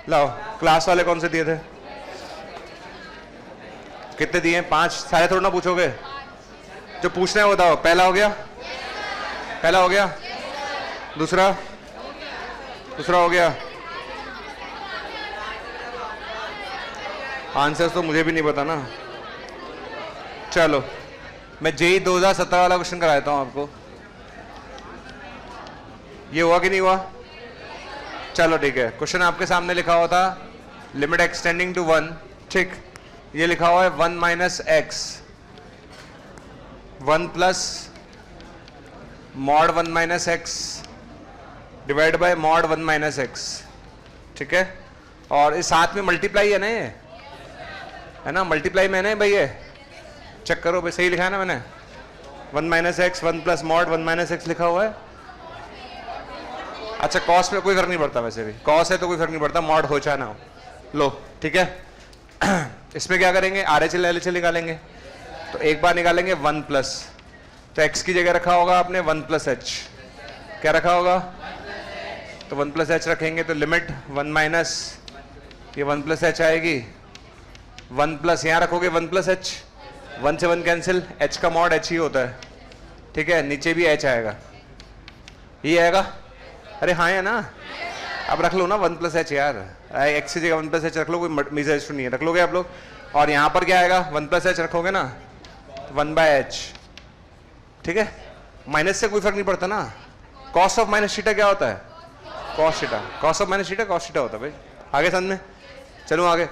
लाओ, क्लास वाले कौन से दिए थे? कितने दिए? 5। सारे थोड़ा ना पूछोगे, जो पूछना है वो बताओ। पहला हो गया? पहला हो गया? दूसरा? दूसरा हो गया? आंसर तो मुझे भी नहीं पता ना। चलो मैं जेई 2017 वाला क्वेश्चन करा देता हूं आपको। ये हुआ कि नहीं हुआ? चलो ठीक है, क्वेश्चन आपके सामने लिखा हुआ था लिमिट एक्सटेंडिंग टू 1, ठीक। ये लिखा हुआ है 1 minus x 1 plus mod 1 minus x divide by mod 1 minus x, ठीक है। और इस साथ में मल्टीप्लाई है ना, ये है ना, मल्टीप्लाई में है ना भाई, ये चेक करो भाई, सही लिखा है ना मैंने? 1 minus x 1 plus mod 1 minus x लिखा हुआ है। अच्छा, कॉस में कोई फर्क नहीं पड़ता, वैसे भी कॉस है तो कोई फर्क नहीं पड़ता, मॉड हो चाहे ना हो। लो ठीक है। इसमें क्या करेंगे, R H L L H L निकालेंगे। तो एक बार निकालेंगे 1 प्लस, तो एक्स की जगह रखा होगा आपने 1 प्लस एच। क्या रखा होगा? तो 1 प्लस एच रखेंगे, तो लिमिट 1 माइनस ये 1 प्लस एच आएगी, 1 प्लस यहाँ रखोगे 1 प्लस एच, 1 से 1 कैंसिल, एच का मॉड एच ही होता है, ठीक है। नीचे भी एच आएगा, ये आएगा। अरे हाँ है ना, अब रख लो ना 1 प्लस एच यार, एक्स की जगह 1 प्लस एच रख लो, कोई मेजर इशू नहीं है, रख लोगे आप लोग। और यहाँ पर क्या आएगा, 1 प्लस एच रखोगे ना, 1 बाय एच, ठीक है। माइनस से कोई फर्क नहीं पड़ता ना। कॉस ऑफ माइनस थीटा क्या होता है? Cos theta. Cos of minus theta cos theta होता है भाई। आगे समझ में, चलो आगे।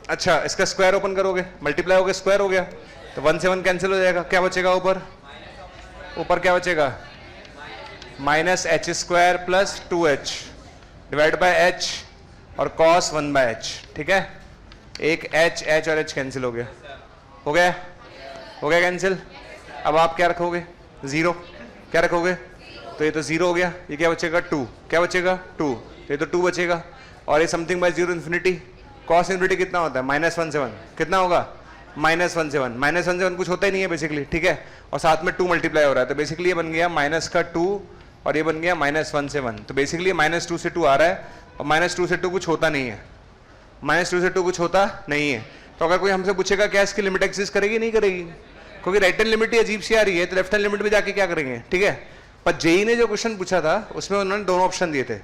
अच्छा, इसका स्क्वायर ओपन करोगे, मल्टीप्लाई हो गया, स्क्वायर हो गया, तो 1 से 1 कैंसिल हो जाएगा। क्या बचेगा ऊपर? ऊपर क्या बचेगा? Minus H square plus 2h divide by H और कॉस 1 बाय एच, ठीक है। एक एच, एच और एच कैंसिल हो गया, हो गया, हो गया कैंसिल। अब आप क्या रखोगे? 0। क्या रखोगे? तो ये तो 0 हो गया, ये क्या बचेगा? 2। क्या बचेगा? 2, तो ये तो 2 बचेगा। और ये something bye 0 infinity, cos infinity कितना होता है? -1 से 1, कितना होगा? -1 से 1। -1 से 1 कुछ होता ही नहीं है बेसिकली, ठीक है। और साथ में 2 मल्टीप्लाई हो रहा है, तो बेसिकली ये बन गया माइनस का 2 और ये बन गया -1 से 1। तो बेसिकली -2 से 2 आ रहा है, और -2 से 2 कुछ होता नहीं है, -2 से 2 कुछ होता नहीं है। तो अगर कोई हमसे पूछेगा क्या इसकी लिमिट एक्सिस्ट करेगी? नहीं करेगी, क्योंकि राइट हैंड लिमिट ही अजीब सी आ रही है, तो लेफ्ट हैंड लिमिट में जाके क्या करेंगे, ठीक है। पर जेई ने जो क्वेश्चन पूछा था उसमें उन्होंने दोनों ऑप्शन दिए थे,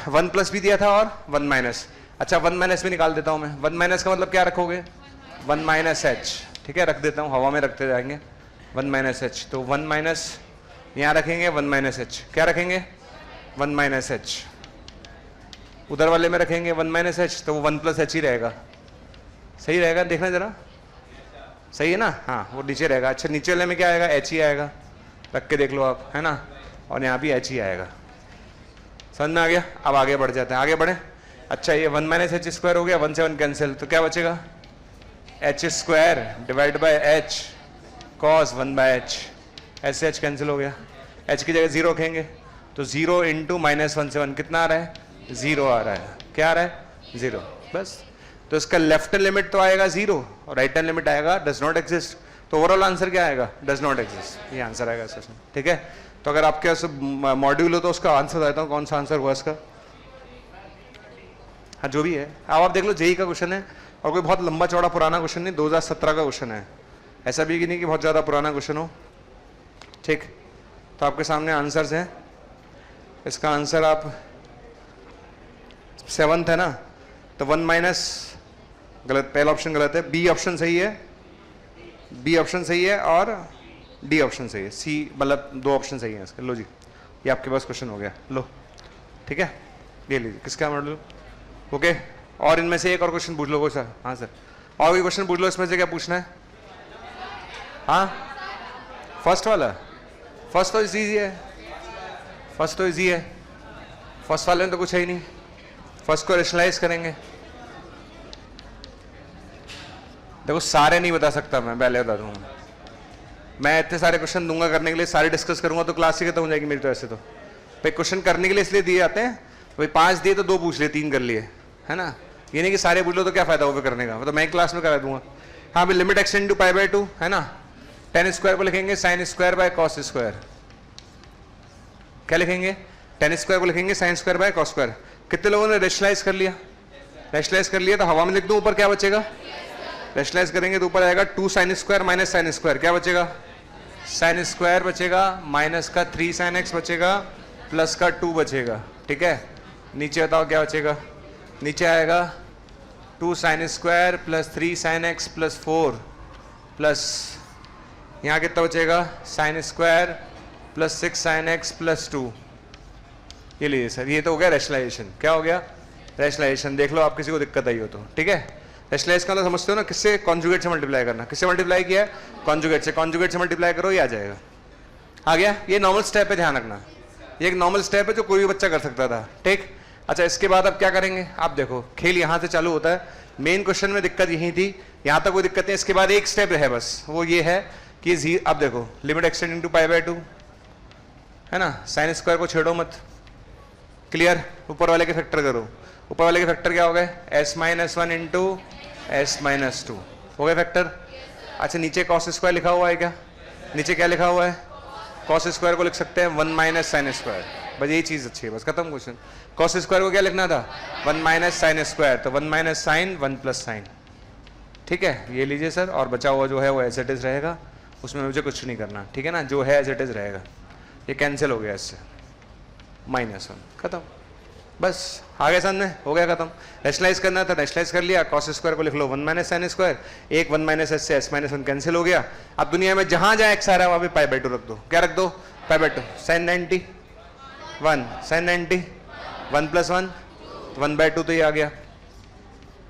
1 प्लस भी दिया था और 1 माइनस। अच्छा, 1 माइनस भी निकाल देता हूं मैं। 1 माइनस का मतलब क्या रखोगे? 1 माइनस एच, ठीक है, रख देता हूं, हवा में रखते जाएंगे। 1 माइनस एच, तो 1 माइनस यहाँ रखेंगे 1 माइनस एच। क्या रखेंगे? 1 माइनस एच। उधर वाले में रखेंगे 1 माइनस एच, तो वो 1 प्लस एच ही रहेगा। सही रहेगा, देखना जरा, सही है ना? हाँ, वो नीचे रहेगा। अच्छा, नीचे वाले में क्या आएगा? एच ही आएगा, रख के देख लो आप, है ना। और यहाँ भी एच ही आएगा। समझ में आ गया? अब आगे बढ़ जाते हैं, आगे बढ़े। अच्छा, ये 1 माइनस एच स्क्वायर हो गया, 1 से 1 कैंसिल, तो क्या बचेगा? H square divide by H cos 1 by H. ऐसे एच कैंसिल हो गया, एच की जगह 0 रखेंगे, तो 0 इंटू -1 से 1 कितना आ रहा है? 0 आ रहा है। क्या आ रहा है? 0, बस। तो इसका लेफ्ट लिमिट तो आएगा 0 और राइट हैंड लिमिट आएगा डज नॉट एग्जिस्ट। तो ओवरऑल आंसर क्या आएगा? डज नॉट एग्जिस्ट, ये आंसर आएगा इसका, ठीक है। तो अगर आपके पास मॉड्यूल हो तो उसका आंसर बताता हूँ, कौन सा आंसर हुआ इसका। हाँ, जो भी है, अब आप देख लो, जेई का क्वेश्चन है और कोई बहुत लंबा चौड़ा पुराना क्वेश्चन नहीं, 2017 का क्वेश्चन है। ऐसा भी कि नहीं कि बहुत ज़्यादा पुराना क्वेश्चन हो, ठीक। तो आपके सामने आंसर्स हैं। इसका आंसर आप 7th है ना, तो 1 माइनस गलत, पहला ऑप्शन गलत है, बी ऑप्शन सही है, बी ऑप्शन सही है और डी ऑप्शन सही है, सी मतलब 2 ऑप्शन सही है इसके। लो जी, ये आपके पास क्वेश्चन हो गया, लो ठीक है, ये लीजिए। किसका मॉडल? ओके। और इनमें से एक और क्वेश्चन पूछ लो कोई सा। हाँ सर, और कोई क्वेश्चन पूछ लो, इसमें से क्या पूछना है? हाँ, फर्स्ट वाला, फर्स्ट तो इजी है, फर्स्ट तो इजी है, फर्स्ट वाले में तो कुछ है ही नहीं। फर्स्ट को रेशनलाइज करेंगे। देखो, सारे नहीं बता सकता मैं, पहले बता दूंगा। मैं इतने सारे क्वेश्चन दूंगा करने के लिए, सारे डिस्कस करूंगा तो क्लास ही खत्म हो जाएगी मेरी। तो ऐसे तो भाई क्वेश्चन करने के लिए इसलिए दिए जाते हैं, भाई 5 दिए तो 2 पूछ लिए, 3 कर लिए, है ना। ये नहीं कि सारे पूछ लो तो क्या फायदा होगा करने का, तो मैं क्लास में करा दूंगा। हाँ भाई, लिमिट एक्सटेंड टू π/2 है ना, tan स्क्वायर को लिखेंगे sin square by cos square. क्या लिखेंगे? tan स्क्वायर को लिखेंगे sin square by cos square. कितने लोगों ने रेशनलाइज कर लिया? रेशनलाइज कर लिया तो हवा में लिख दूं, ऊपर क्या बचेगा? रेशनलाइज करेंगे तो ऊपर आएगा 2 sine square minus sine square, क्या बचेगा? साइन स्क्वायर बचेगा, माइनस का 3 साइन एक्स बचेगा, प्लस का 2 बचेगा। ठीक है, नीचे बताओ क्या बचेगा? नीचे आएगा 2 sine square plus 3 sine x plus 4 plus यहाँ कितना बचेगा? Sine square plus 6 sine x plus 2। ये लीजिए सर, ये तो हो गया रेशनलाइजेशन। क्या हो गया? रेशनलाइजेशन। देख लो आप किसी को दिक्कत आई हो तो। ठीक है, रेशनलाइज का मतलब समझते हो ना, किससे? कॉन्जुगेट से मल्टीप्लाई करना। किससे मल्टीप्लाई किया है? कॉन्जुगेट से। कॉन्जुगेट से मल्टीप्लाई करो, ये आ जाएगा। आ गया? ये नॉर्मल स्टेप है, ध्यान रखना, ये एक नॉर्मल स्टेप है जो कोई भी बच्चा कर सकता था। ठीक, अच्छा इसके बाद अब क्या करेंगे? आप देखो खेल यहाँ से चालू होता है। मेन क्वेश्चन में दिक्कत यही थी, यहाँ तक कोई दिक्कत नहीं। इसके बाद एक स्टेप है बस, वो ये है कि अब देखो लिमिट एक्सटेंडिंग टू π/2 है ना, साइन स्क्वायर को छेड़ो मत। क्लियर? ऊपर वाले के फैक्टर करो। ऊपर वाले के फैक्टर क्या हो गए? s-1 इंटू s-2 हो गए फैक्टर। अच्छा नीचे कॉस स्क्वायर लिखा हुआ है क्या? नीचे क्या लिखा हुआ है? कॉस स्क्वायर को लिख सकते हैं 1 माइनस साइन स्क्वायर। बस यही चीज अच्छी है, बस खत्म क्वेश्चन। कॉस स्क्वायर को क्या लिखना था? 1 माइनस साइन स्क्वायर, तो 1 माइनस साइन 1 प्लस साइन। ठीक है, ये लीजिए सर, और बचा हुआ जो है वो एज इट इज रहेगा, उसमें मुझे कुछ नहीं करना। ठीक है ना, जो है एज इट इज रहेगा। ये कैंसिल हो गया इससे, -1 खत्म। बस आगे सामने हो गया खत्म। रेशनलाइज करना था, रेशनलाइज कर लिया। कॉस स्क्वायर को लिख लो 1 माइनस साइन स्क्वायर, एक 1 माइनस एस से s-1 कैंसिल हो गया। अब दुनिया में जहां जहां एक्स आ रहा है वहां पे π/2 रख दो। क्या रख दो? π/2। साइन 90 1, साइन 90 1 प्लस 1 1/2, तो ये आ गया।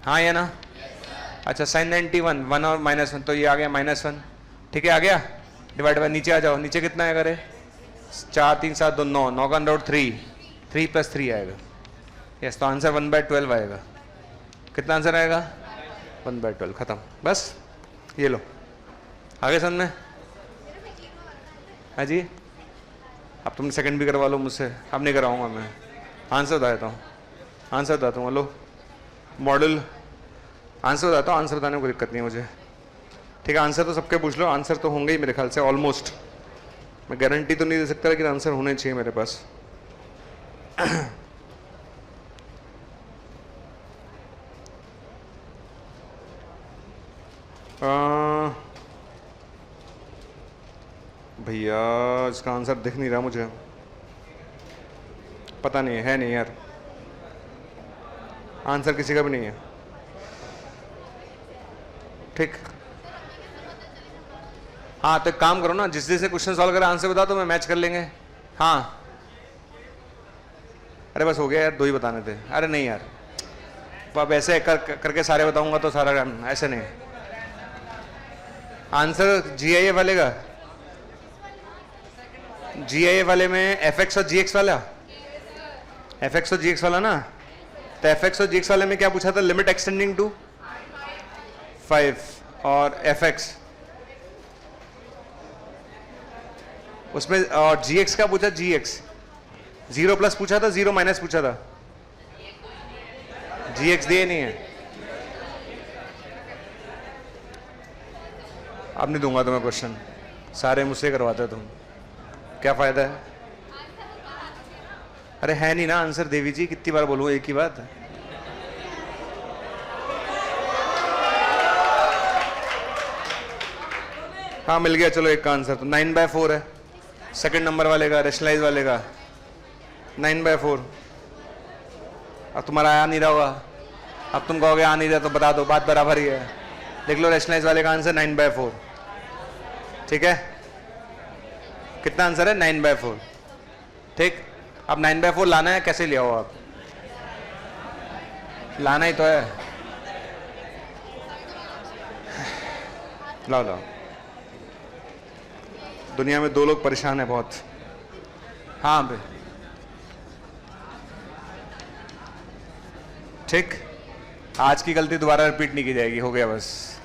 हाँ या ना? अच्छा साइन 90 1 और -1, तो ये आ गया -1। ठीक है, आ गया। डिवाइड बाय, नीचे आ जाओ। नीचे कितना है? करे 4 3 7 2 9, 9 का अंडर रूट 3 प्लस 3 आएगा। यस, तो आंसर 1/12 आएगा। कितना आंसर आएगा? 1/12। खत्म। बस ये लो, आगे समझ में? हाँ जी, अब तुम सेकंड भी करवा लो मुझसे, अब नहीं कराऊंगा मैं। आंसर बता देता हूँ, आंसर बताता हूँ। लो मॉडल आंसर बताता हूँ, आंसर बताने में कोई दिक्कत नहीं है मुझे। ठीक है, आंसर तो सबके पूछ लो, आंसर तो होंगे ही मेरे ख्याल से ऑलमोस्ट। मैं गारंटी तो नहीं दे सकता, लेकिन आंसर होने चाहिए मेरे पास। भैया इसका आंसर दिख नहीं रहा मुझे, पता नहीं है नहीं यार, आंसर किसी का भी नहीं है। ठीक, हाँ तो एक काम करो ना, जिस से क्वेश्चन सॉल्व करें आंसर बता, तो मैं मैच कर लेंगे। हाँ अरे बस हो गया यार, 2 ही बताने थे। अरे नहीं यार, अब ऐसे करके सारे बताऊंगा तो सारा ऐसे नहीं। आंसर GIA वाले का, GIA वाले में fx और gx वाला, fx और gx वाला ना, तो fx और gx वाले में क्या पूछा था? लिमिट एक्सटेंडिंग टू 5 और fx, उसमें और gx का पूछा, gx 0 प्लस पूछा था, 0 माइनस पूछा था, gx दिए नहीं है। अब नहीं दूंगा तुम्हें क्वेश्चन, सारे मुझसे करवाते तुम, क्या फायदा है? अरे है नहीं ना आंसर देवी जी, कितनी बार बोलूं एक ही बात। हाँ मिल गया, चलो एक का आंसर तो 9/4 है, सेकंड नंबर वाले का, रेशनलाइज वाले का 9/4। अब तुम्हारा आ नहीं रहा होगा, अब तुम कहोगे आ नहीं रहा तो बता दो, बात बराबर ही है। देख लो रेशनलाइज वाले का आंसर 9/4। ठीक है, कितना आंसर है? 9/4। ठीक, अब 9/4 लाना है, कैसे ले आओ आप? लाना ही तो है, लाओ लाओ। दुनिया में 2 लोग परेशान है बहुत। हाँ भाई ठीक, आज की गलती दोबारा रिपीट नहीं की जाएगी, हो गया बस।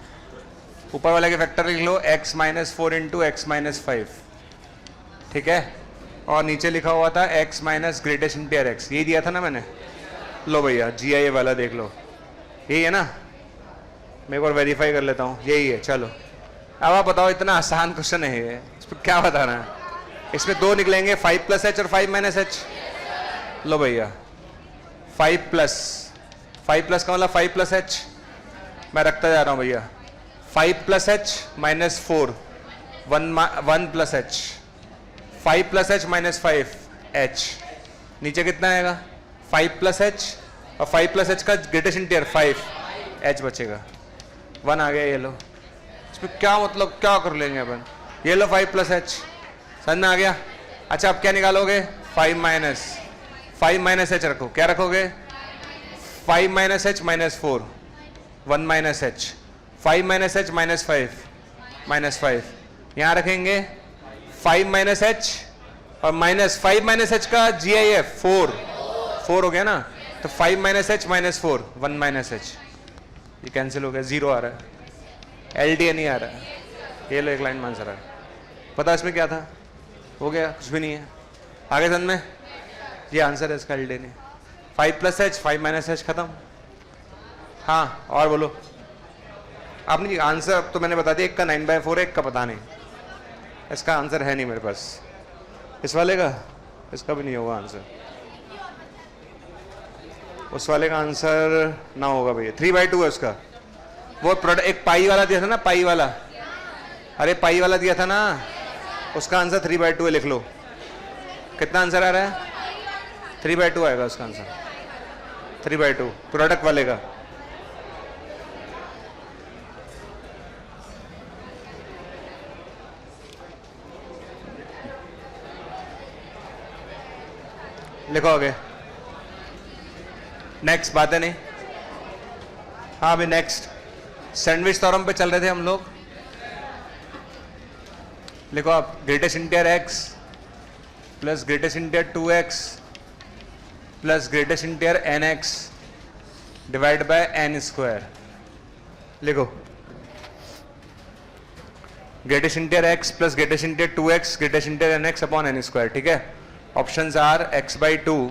ऊपर वाले के फैक्टर लिख लो x-4 इंटू x-5। ठीक है, और नीचे लिखा हुआ था x minus greatest integer x, यही दिया था ना मैंने। लो भैया GIA वाला देख लो, यही है ना? मैं एक बार वेरीफाई कर लेता हूँ, यही है। चलो अब आप बताओ, इतना आसान क्वेश्चन है ये, इस पर क्या बताना है? इसमें 2 निकलेंगे, 5 + h और 5 - h। लो भैया 5 प्लस का मतलब 5 प्लस एच, मैं रखता जा रहा हूँ भैया, 5 plus H minus 4, 1 plus H, 5 plus H minus 5 H, नीचे कितना आएगा 5 प्लस एच, और 5 प्लस एच का ग्रेटेस्ट इंटीरियर 5 एच बचेगा, 1 आ गया। ये लो, इसमें क्या मतलब क्या कर लेंगे अपन, ये लो 5 प्लस एच, समझ में आ गया। अच्छा अब क्या निकालोगे, 5 माइनस एच रखो, क्या रखोगे 5 minus H minus 4, 1 minus H, 5 minus H minus 5 यहाँ रखेंगे 5 माइनस एच और माइनस 5 माइनस एच का GIF 4 हो गया ना, तो 5 minus H minus 4, 1 minus H, ये कैंसिल हो गया, 0 आ रहा है, LDN नहीं आ रहा है। ये लो एक लाइन में आंसर है, पता इसमें क्या था, हो गया, कुछ भी नहीं है। आगे समझ में, ये आंसर है इसका, LDN। 5 plus H 5 minus H खत्म। हाँ और बोलो, आपने आंसर तो मैंने बता दिया, एक का 9/4 है, एक का पता नहीं, इसका आंसर है नहीं मेरे पास, इस वाले का, इसका भी नहीं होगा आंसर, उस वाले का आंसर ना होगा भैया, 3/2 है उसका। वो प्रोडक्ट एक पाई वाला दिया था ना, पाई वाला, अरे पाई वाला दिया था ना, उसका आंसर 3/2 है, लिख लो। कितना आंसर आ रहा है, 3/2 आएगा उसका आंसर, 3/2 प्रोडक्ट वाले का। लिखो आगे, नेक्स्ट, बात है नहीं। हाँ अभी नेक्स्ट, सैंडविच थ्योरम पे चल रहे थे हम लोग। लिखो आप, greatest interior x plus greatest interior 2x plus greatest interior nx divide by n square. लिखो greatest interior x plus greatest interior 2x greatest interior nx upon n square, ठीक है। Options are x/2,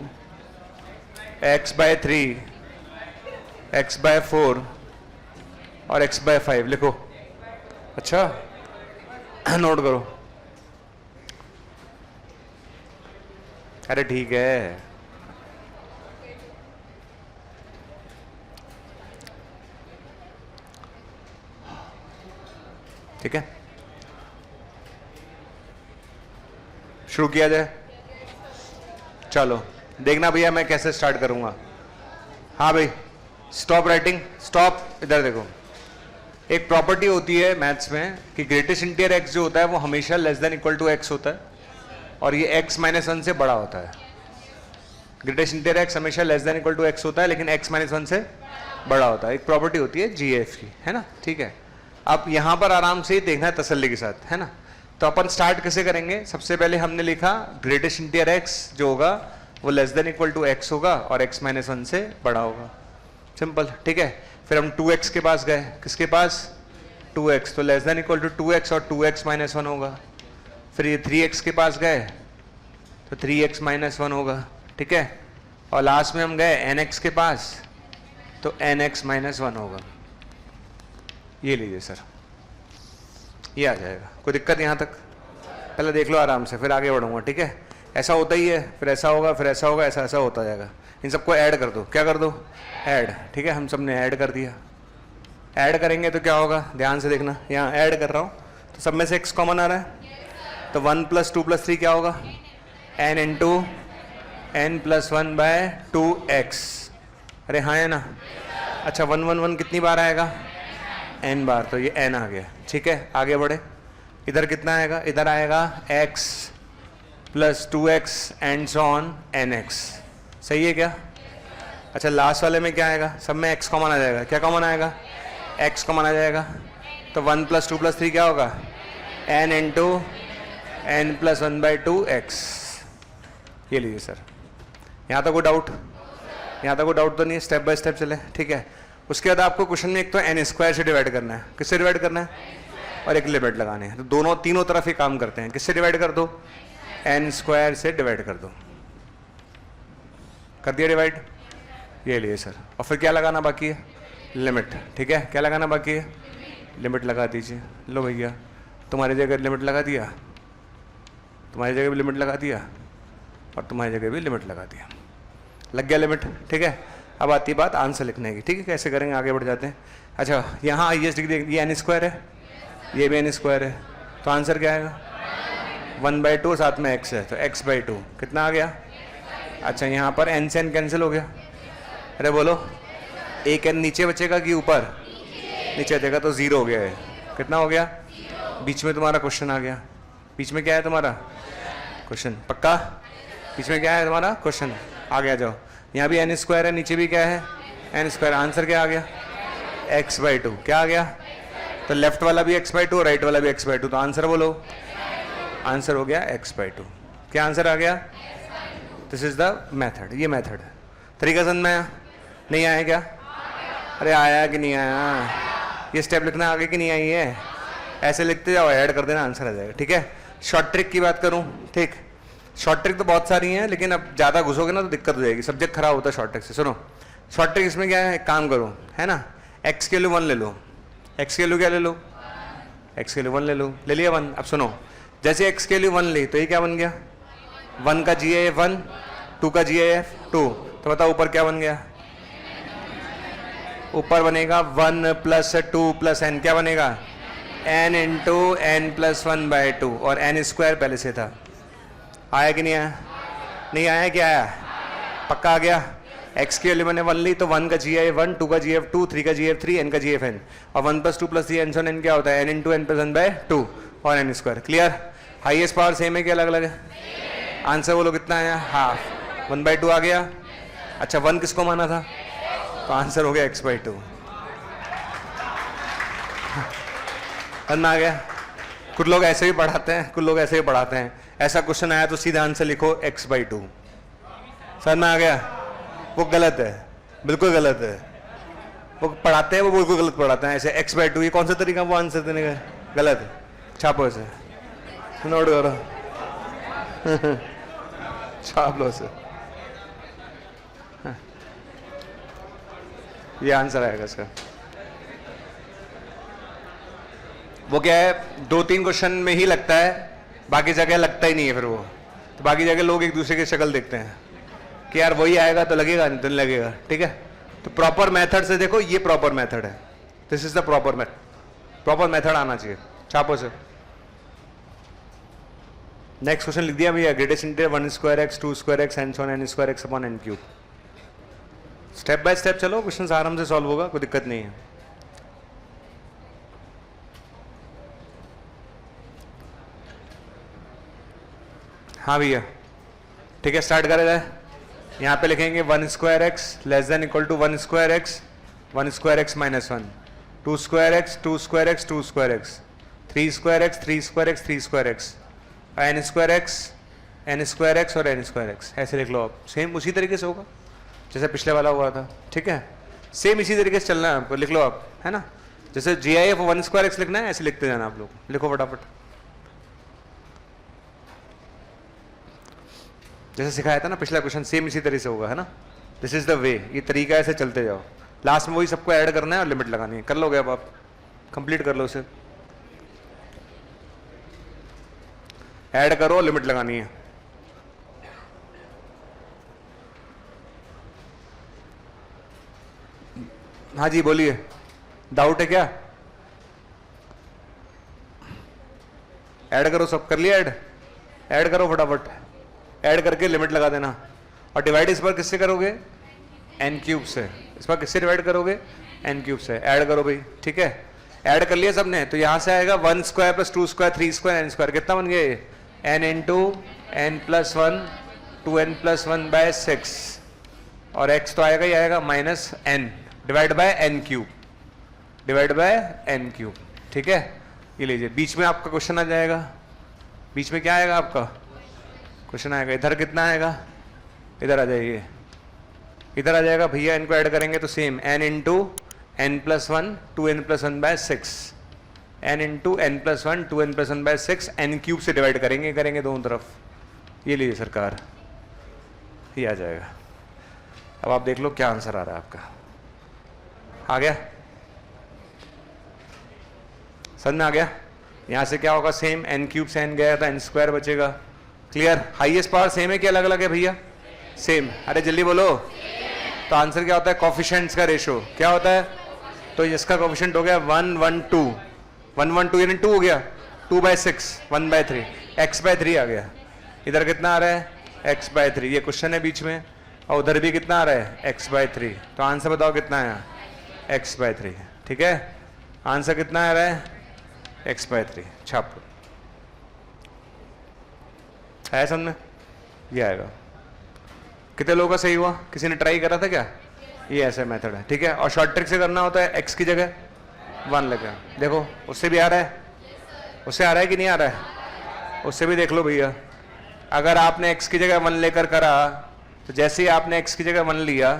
x/3, x/4 और x/5। लिखो, अच्छा note करो, अरे ठीक है, ठीक है, शुरू किया जाए। चलो देखना भैया मैं कैसे स्टार्ट करूंगा। हाँ भाई, स्टॉप राइटिंग, स्टॉप, इधर देखो। एक प्रॉपर्टी होती है मैथ्स में कि ग्रेटेस्ट इंटीरियर x जो होता है वो हमेशा less than equal to x होता है, और ये x-1 से बड़ा होता है। ग्रेटेस्ट इंटीरियर x हमेशा less than equal to x होता है, लेकिन x-1 से बड़ा होता है। एक प्रॉपर्टी होती है GF की, है ना, ठीक है। अब यहाँ पर आराम से देखना है तसल्ली के साथ, है ना। तो अपन स्टार्ट कैसे करेंगे, सबसे पहले हमने लिखा ग्रेटेस्ट इंटीरियर x जो होगा वो less than equal to x होगा और x-1 से बड़ा होगा, सिंपल, ठीक है। फिर हम 2x के पास गए, किसके पास, 2x, तो less than equal to 2x और 2x-1 होगा। फिर ये 3x के पास गए तो 3x-1 होगा, ठीक है। और लास्ट में हम गए nx के पास तो nx-1 होगा। ये लीजिए सर, ये आ जाएगा। कोई दिक्कत यहाँ तक, पहले देख लो आराम से, फिर आगे बढ़ूंगा, ठीक है। ऐसा होता ही है, फिर ऐसा होगा, फिर ऐसा होगा, ऐसा ऐसा होता जाएगा। इन सबको ऐड कर दो, क्या कर दो, ऐड, ठीक है। हम सब ने ऐड कर दिया, ऐड करेंगे तो क्या होगा, ध्यान से देखना, यहाँ ऐड कर रहा हूँ तो सब में से x कॉमन आ रहा है, तो 1 + 2 + 3 क्या होगा, n × n + 1/2x। अरे हाँ है ना, अच्छा 1 1 1 कितनी बार आएगा, n बार, तो ये n आ गया, ठीक है। आगे बढ़े, इधर कितना आएगा, इधर आएगा x + 2x and so on nx, सही है क्या। अच्छा लास्ट वाले में क्या आएगा, सब में x कॉमन आ जाएगा, क्या कॉमन आएगा, x कॉमन आ जाएगा, तो 1 + 2 + 3 क्या होगा, n × n + 1/2x। ये लीजिए सर, यहाँ तक कोई डाउट, यहाँ तक कोई डाउट तो नहीं, स्टेप बाय स्टेप चले, ठीक है। उसके बाद आपको क्वेश्चन में एक तो n स्क्वायर से डिवाइड करना है, किससे डिवाइड करना है, और एक लिमिट लगानी है, तो दोनों तीनों तरफ ही काम करते हैं। किससे डिवाइड कर दो, n स्क्वायर से डिवाइड कर दो, कर दिया डिवाइड, ये लिए सर। और फिर क्या लगाना बाकी है, लिमिट, ठीक है। क्या लगाना बाकी है, लिमिट लगा दीजिए। लो भैया तुम्हारी जगह लिमिट लगा दिया, तुम्हारी जगह भी लिमिट लगा दिया, और तुम्हारी जगह भी लिमिट लगा दिया। लग गया लिमिट, ठीक है। अब आती है बात आंसर लिखने की, ठीक है, कैसे करेंगे आगे बढ़ जाते हैं। अच्छा यहाँ हाईएस्ट डिग्री ये एन स्क्वायर है, ये भी एन स्क्वायर है, तो आंसर क्या आएगा 1/2, साथ में x है तो x/2 कितना आ गया। अच्छा यहाँ पर n से n कैंसिल हो गया, अरे बोलो एक n नीचे बचेगा कि ऊपर, नीचे बचेगा तो 0 हो गया है, कितना हो गया, बीच में तुम्हारा क्वेश्चन आ गया। बीच में क्या है तुम्हारा क्वेश्चन, पक्का बीच में क्या है तुम्हारा क्वेश्चन, आ गया जाओ। यहाँ भी n स्क्वायर है, नीचे भी क्या है n स्क्वायर, आंसर क्या आ गया x/2, क्या आ गया, तो लेफ्ट वाला भी x/2 और राइट वाला भी x/2, तो आंसर बोलो, आंसर हो गया x/2। क्या आंसर आ गया, दिस इज द मेथड, ये मेथड है। तरीका समझ में आया, नहीं आया क्या, अरे आया कि नहीं आया, ये स्टेप लिखना आगे कि नहीं आई है, ऐसे लिखते जाओ, ऐड कर देना, आंसर आ जाएगा, ठीक है। शॉर्ट ट्रिक की बात करूं, ठीक, शॉर्ट ट्रिक तो बहुत सारी हैं, लेकिन अब ज़्यादा घुसोगे ना तो दिक्कत हो जाएगी, सब्जेक्ट खराब होता है शॉर्ट ट्रिक से। सुनो शॉर्ट ट्रिक इसमें क्या है, एक काम करो, है ना, x के लिए 1 ले लो, x के लिए क्या ले लो, x के लिए 1 ले लो, ले लिया 1। अब सुनो जैसे x के लिए 1 ली तो ये क्या बन गया, 1 का GIF 1, 2 का GIF 2, तो बताओ ऊपर क्या बन गया, ऊपर बनेगा 1 + 2 + n, क्या बनेगा n × n + 1/2, और n स्क्वायर पहले से था। आया कि नहीं आया, नहीं आया, क्या आया, पक्का आ गया। x के लिए मैंने 1 ली तो 1 का GIF 1, 2 का GIF 2, 3 का GIF 3, n का GIF n, और 1 + 2 + 3 n n क्या होता है n × n + 1/2 और n square. Clear, highest power same है कि अलग अलग है, आंसर बोलो कितना आया, हाफ, 1/2 आ गया। अच्छा 1 किसको माना था, तो आंसर हो गया x/2, समझ आ गया। कुछ लोग ऐसे भी पढ़ाते हैं, कुछ लोग ऐसे भी पढ़ाते हैं, ऐसा क्वेश्चन आया तो सीधा आंसर लिखो x/2, समझ में आ गया, वो गलत है, बिल्कुल गलत है, वो पढ़ाते हैं वो बिल्कुल गलत पढ़ाते हैं, ऐसे x/2, ये कौन सा तरीका वो आंसर देने का, गलत है, छापो इसे, नोट करो छाप लो इसे, ये आंसर आएगा इसका। वो क्या है 2-3 क्वेश्चन में ही लगता है, बाकी जगह लगता ही नहीं है, फिर वो तो बाकी जगह लोग एक दूसरे की शक्ल देखते हैं कि यार वही आएगा तो लगेगा, नहीं तो नहीं लगेगा, ठीक है। तो प्रॉपर मेथड से देखो, ये प्रॉपर मेथड है, this is the proper method, proper method आना चाहिए, छापो से। नेक्स्ट क्वेश्चन लिख दिया भैया, greatest integer 1 ² x 2 ² x and so on n ² x / n³। Step by step चलो, क्वेश्चन आराम से सॉल्व होगा, कोई दिक्कत नहीं है। हाँ भैया ठीक है, स्टार्ट करें जाए। यहाँ पे लिखेंगे 1 ² x less than equal to 1 ² x 1 ² x - 1, 2 ² x 2 ² x 2 ² x, 3 ² x 3 ² x 3 ² x, n ² x और n ² x, ऐसे लिख लो आप। सेम उसी तरीके से होगा जैसे पिछले वाला हुआ था, ठीक है, सेम इसी तरीके से चलना है आपको, लिख लो आप, है ना। जैसे GIF 1 ² x लिखना है, ऐसे लिखते जाना आप लोग, लिखो फटाफट जैसे सिखाया था ना पिछला क्वेश्चन, सेम इसी तरह से होगा, है ना। दिस इज द वे, ये तरीका ऐसे चलते जाओ, लास्ट में वही सबको ऐड करना है और लिमिट लगानी है। कर लोगे अब आप, कंप्लीट कर लो उसे, ऐड करो और लिमिट लगानी है। हाँ जी बोलिए, डाउट है क्या, ऐड करो, सब कर लिया ऐड करो फटाफट, ऐड करके लिमिट लगा देना। और डिवाइड इस पर किससे करोगे, n³ से, इस पर किससे डिवाइड करोगे, n³ से। ऐड करो भाई, ठीक है, ऐड कर लिया सबने, तो यहां से आएगा 1 ² + 2 ² 3 ² n ², कितना बन गया, n × n + 1 2n + 1/6, और x तो आएगा ही आएगा -n डिवाइड बाय n³, ठीक है। ये लीजिए, बीच में आपका क्वेश्चन आ जाएगा, बीच में क्या आएगा आपका क्वेश्चन आएगा, इधर कितना आएगा, इधर आ जाइए, इधर आ जाएगा भैया, इनको ऐड करेंगे तो same n × n + 1 2n + 1/6, n × n + 1 2n + 1/6, n³ से डिवाइड करेंगे दोनों तरफ। ये लीजिए सरकार, ये आ जाएगा। अब आप देख लो क्या आंसर आ रहा है आपका, आ गया, समझ में आ गया। यहाँ से क्या होगा, सेम n³ से n गया था, n² बचेगा। क्लियर, हाईएस्ट पावर सेम है कि अलग अलग है भैया, सेम। अरे जल्दी बोलो। तो आंसर क्या होता है? कोफिशिएंट्स का रेशो क्या होता है? तो इसका कोफिशिएंट हो गया 1 1 2, 1 1 2 यानी 2 हो गया, 2/6, 1/3, x/3 आ गया। इधर कितना आ रहा है? x/3। ये क्वेश्चन है बीच में, और उधर भी कितना आ रहा है? x/3। तो आंसर बताओ कितना है? x/3। ठीक है, आंसर कितना आ रहा है? x/3। छाप है समझ में? ये आएगा। कितने लोगों का सही हुआ? किसी ने ट्राई करा था क्या? ये ऐसा मेथड है। ठीक है, और शॉर्ट ट्रिक से करना होता है, x की जगह 1 लगा। देखो उससे भी आ रहा है, उससे आ रहा है कि नहीं आ रहा है? उससे भी देख लो भैया। अगर आपने x की जगह 1 लेकर करा, तो जैसे ही आपने x की जगह 1 लिया,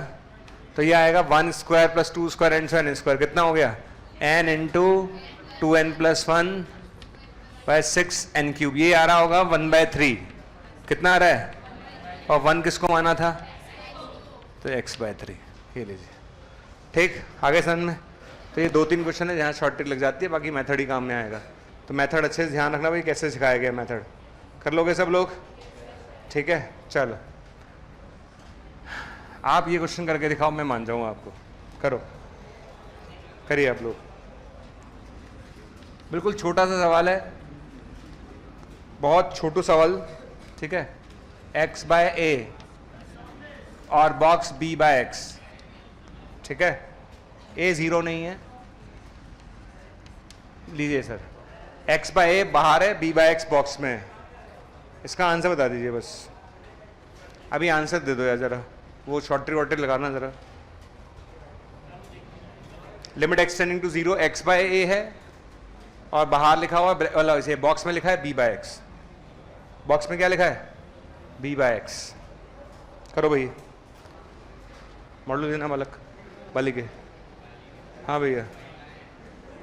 तो ये आएगा 1 square plus 2 square and so n square. कितना हो गया? n into 2n plus 1/6n³। ये आ रहा होगा 1/3। कितना आ रहा है? और 1 किसको माना था? तो x/3। ये लीजिए। ठीक, आगे समझ में? तो ये 2-3 क्वेश्चन है जहाँ शॉर्ट ट्रिक लग जाती है, बाकी मेथड ही काम में आएगा। तो मेथड अच्छे से ध्यान रखना भाई, कैसे सिखाया गया मेथड। कर लोगे सब लोग? ठीक है, चलो आप ये क्वेश्चन करके दिखाओ, मैं मान जाऊंगा आपको। करो, करिए आप लोग। बिल्कुल छोटा सा सवाल है, बहुत छोटू सवाल। ठीक है, x/a और बॉक्स b/x। ठीक है, a 0 नहीं है। लीजिए सर, x/a बाहर है, b/x बॉक्स में है। इसका आंसर बता दीजिए बस। अभी आंसर दे दो यार जरा, वो शॉर्ट ट्रिक लगाना जरा। लिमिट एक्सटेंडिंग टू 0 x/a है, और बाहर लिखा हुआ इसे बॉक्स में लिखा है b/x। बॉक्स में क्या लिखा है? b/x। करो भाई, मॉडल देना बालक बालिके। हाँ भैया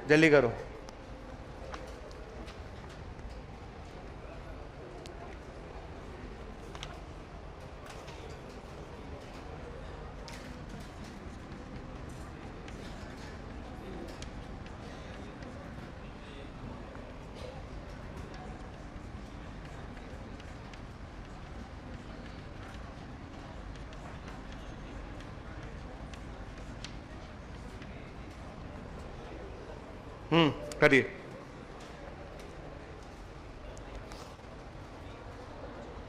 जल्दी करो। करिए।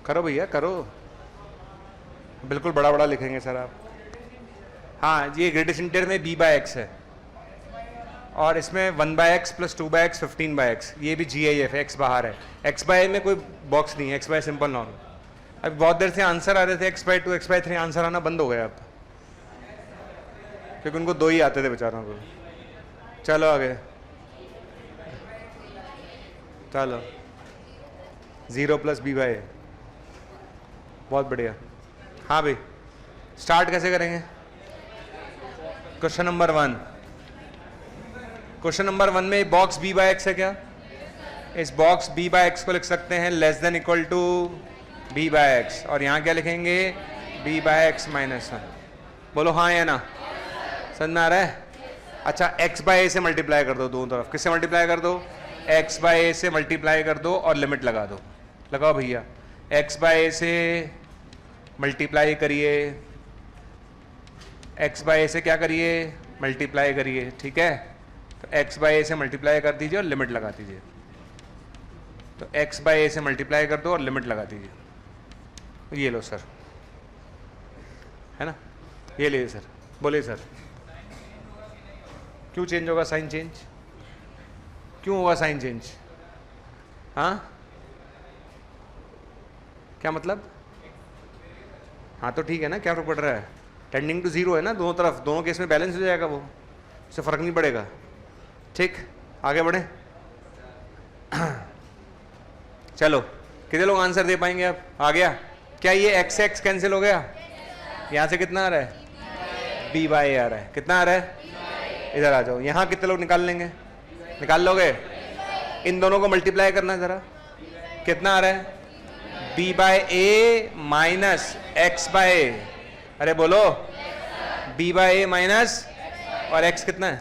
करो भैया करो, बिल्कुल बड़ा बड़ा लिखेंगे सर आप। हाँ, ये ग्रेटेस्ट इंटीजर में b/x है, और इसमें 1/x प्लस 2/x 15/x। ये भी GIF है, x बाहर है। x/a में कोई बॉक्स नहीं है, x/a सिंपल नॉर्मल। अब बहुत देर से आंसर आ रहे थे x/2 x/3, आंसर आना बंद हो गया अब, क्योंकि उनको 2 ही आते थे बेचारों को। चलो आगे, चलो 0 प्लस b/a। बहुत बढ़िया। हाँ भाई, स्टार्ट कैसे करेंगे? Question number 1। क्वेश्चन नंबर 1 में बॉक्स b/x है क्या? इस बॉक्स b/x को लिख सकते हैं less than equal to b/x, और यहाँ क्या लिखेंगे? b/x minus 1। बोलो हाँ या ना? समझ में आ रहा है? अच्छा, x/a से मल्टीप्लाई कर दो दोनों तरफ। किससे मल्टीप्लाई कर दो? x/a से मल्टीप्लाई कर दो और लिमिट लगा दो। लगाओ भैया, x/a से मल्टीप्लाई करिए, x/a से क्या करिए? मल्टीप्लाई करिए। ठीक है, तो x/a से मल्टीप्लाई कर दीजिए और लिमिट लगा दीजिए। तो x/a से मल्टीप्लाई कर दो और लिमिट लगा दीजिए। तो ये लो सर, है ना? ये लीजिए सर। बोलिए सर, क्यों चेंज होगा साइन? चेंज क्यों होगा साइन चेंज? हाँ, क्या मतलब? हाँ तो ठीक है ना, क्या फर्क पड़ रहा है? टेंडिंग टू 0 है ना दोनों तरफ, दोनों केस में बैलेंस हो जाएगा, वो उससे फर्क नहीं पड़ेगा। ठीक, आगे बढ़े। चलो, कितने लोग आंसर दे पाएंगे अब? आ गया क्या? ये x x कैंसिल हो गया। यहाँ से कितना आ रहा है? b/a आ रहा है। कितना आ रहा है? इधर आ जाओ। यहाँ कितने लोग निकाल लेंगे? निकाल लोगे? इन दोनों को मल्टीप्लाई करना जरा। कितना आ रहा है? b/a minus x/a। अरे बोलो, b/a माइनस, और x कितना है?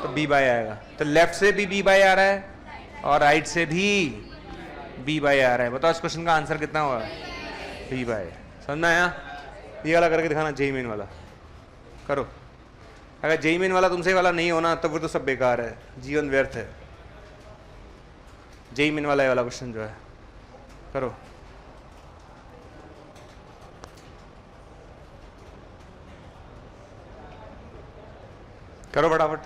तो b/a आएगा। तो लेफ्ट से भी b/a आ रहा है और राइट से भी b/a आ रहा है। बताओ इस क्वेश्चन का आंसर कितना होगा? b/a। समझ में आया? ये वाला करके दिखाना, जेई मेन वाला करो। अगर जेई मेन वाला तुमसे वाला नहीं होना तो फिर तो सब बेकार है, जीवन व्यर्थ है। जेई मेन वाला ये वाला क्वेश्चन जो है करो। करो फटाफट।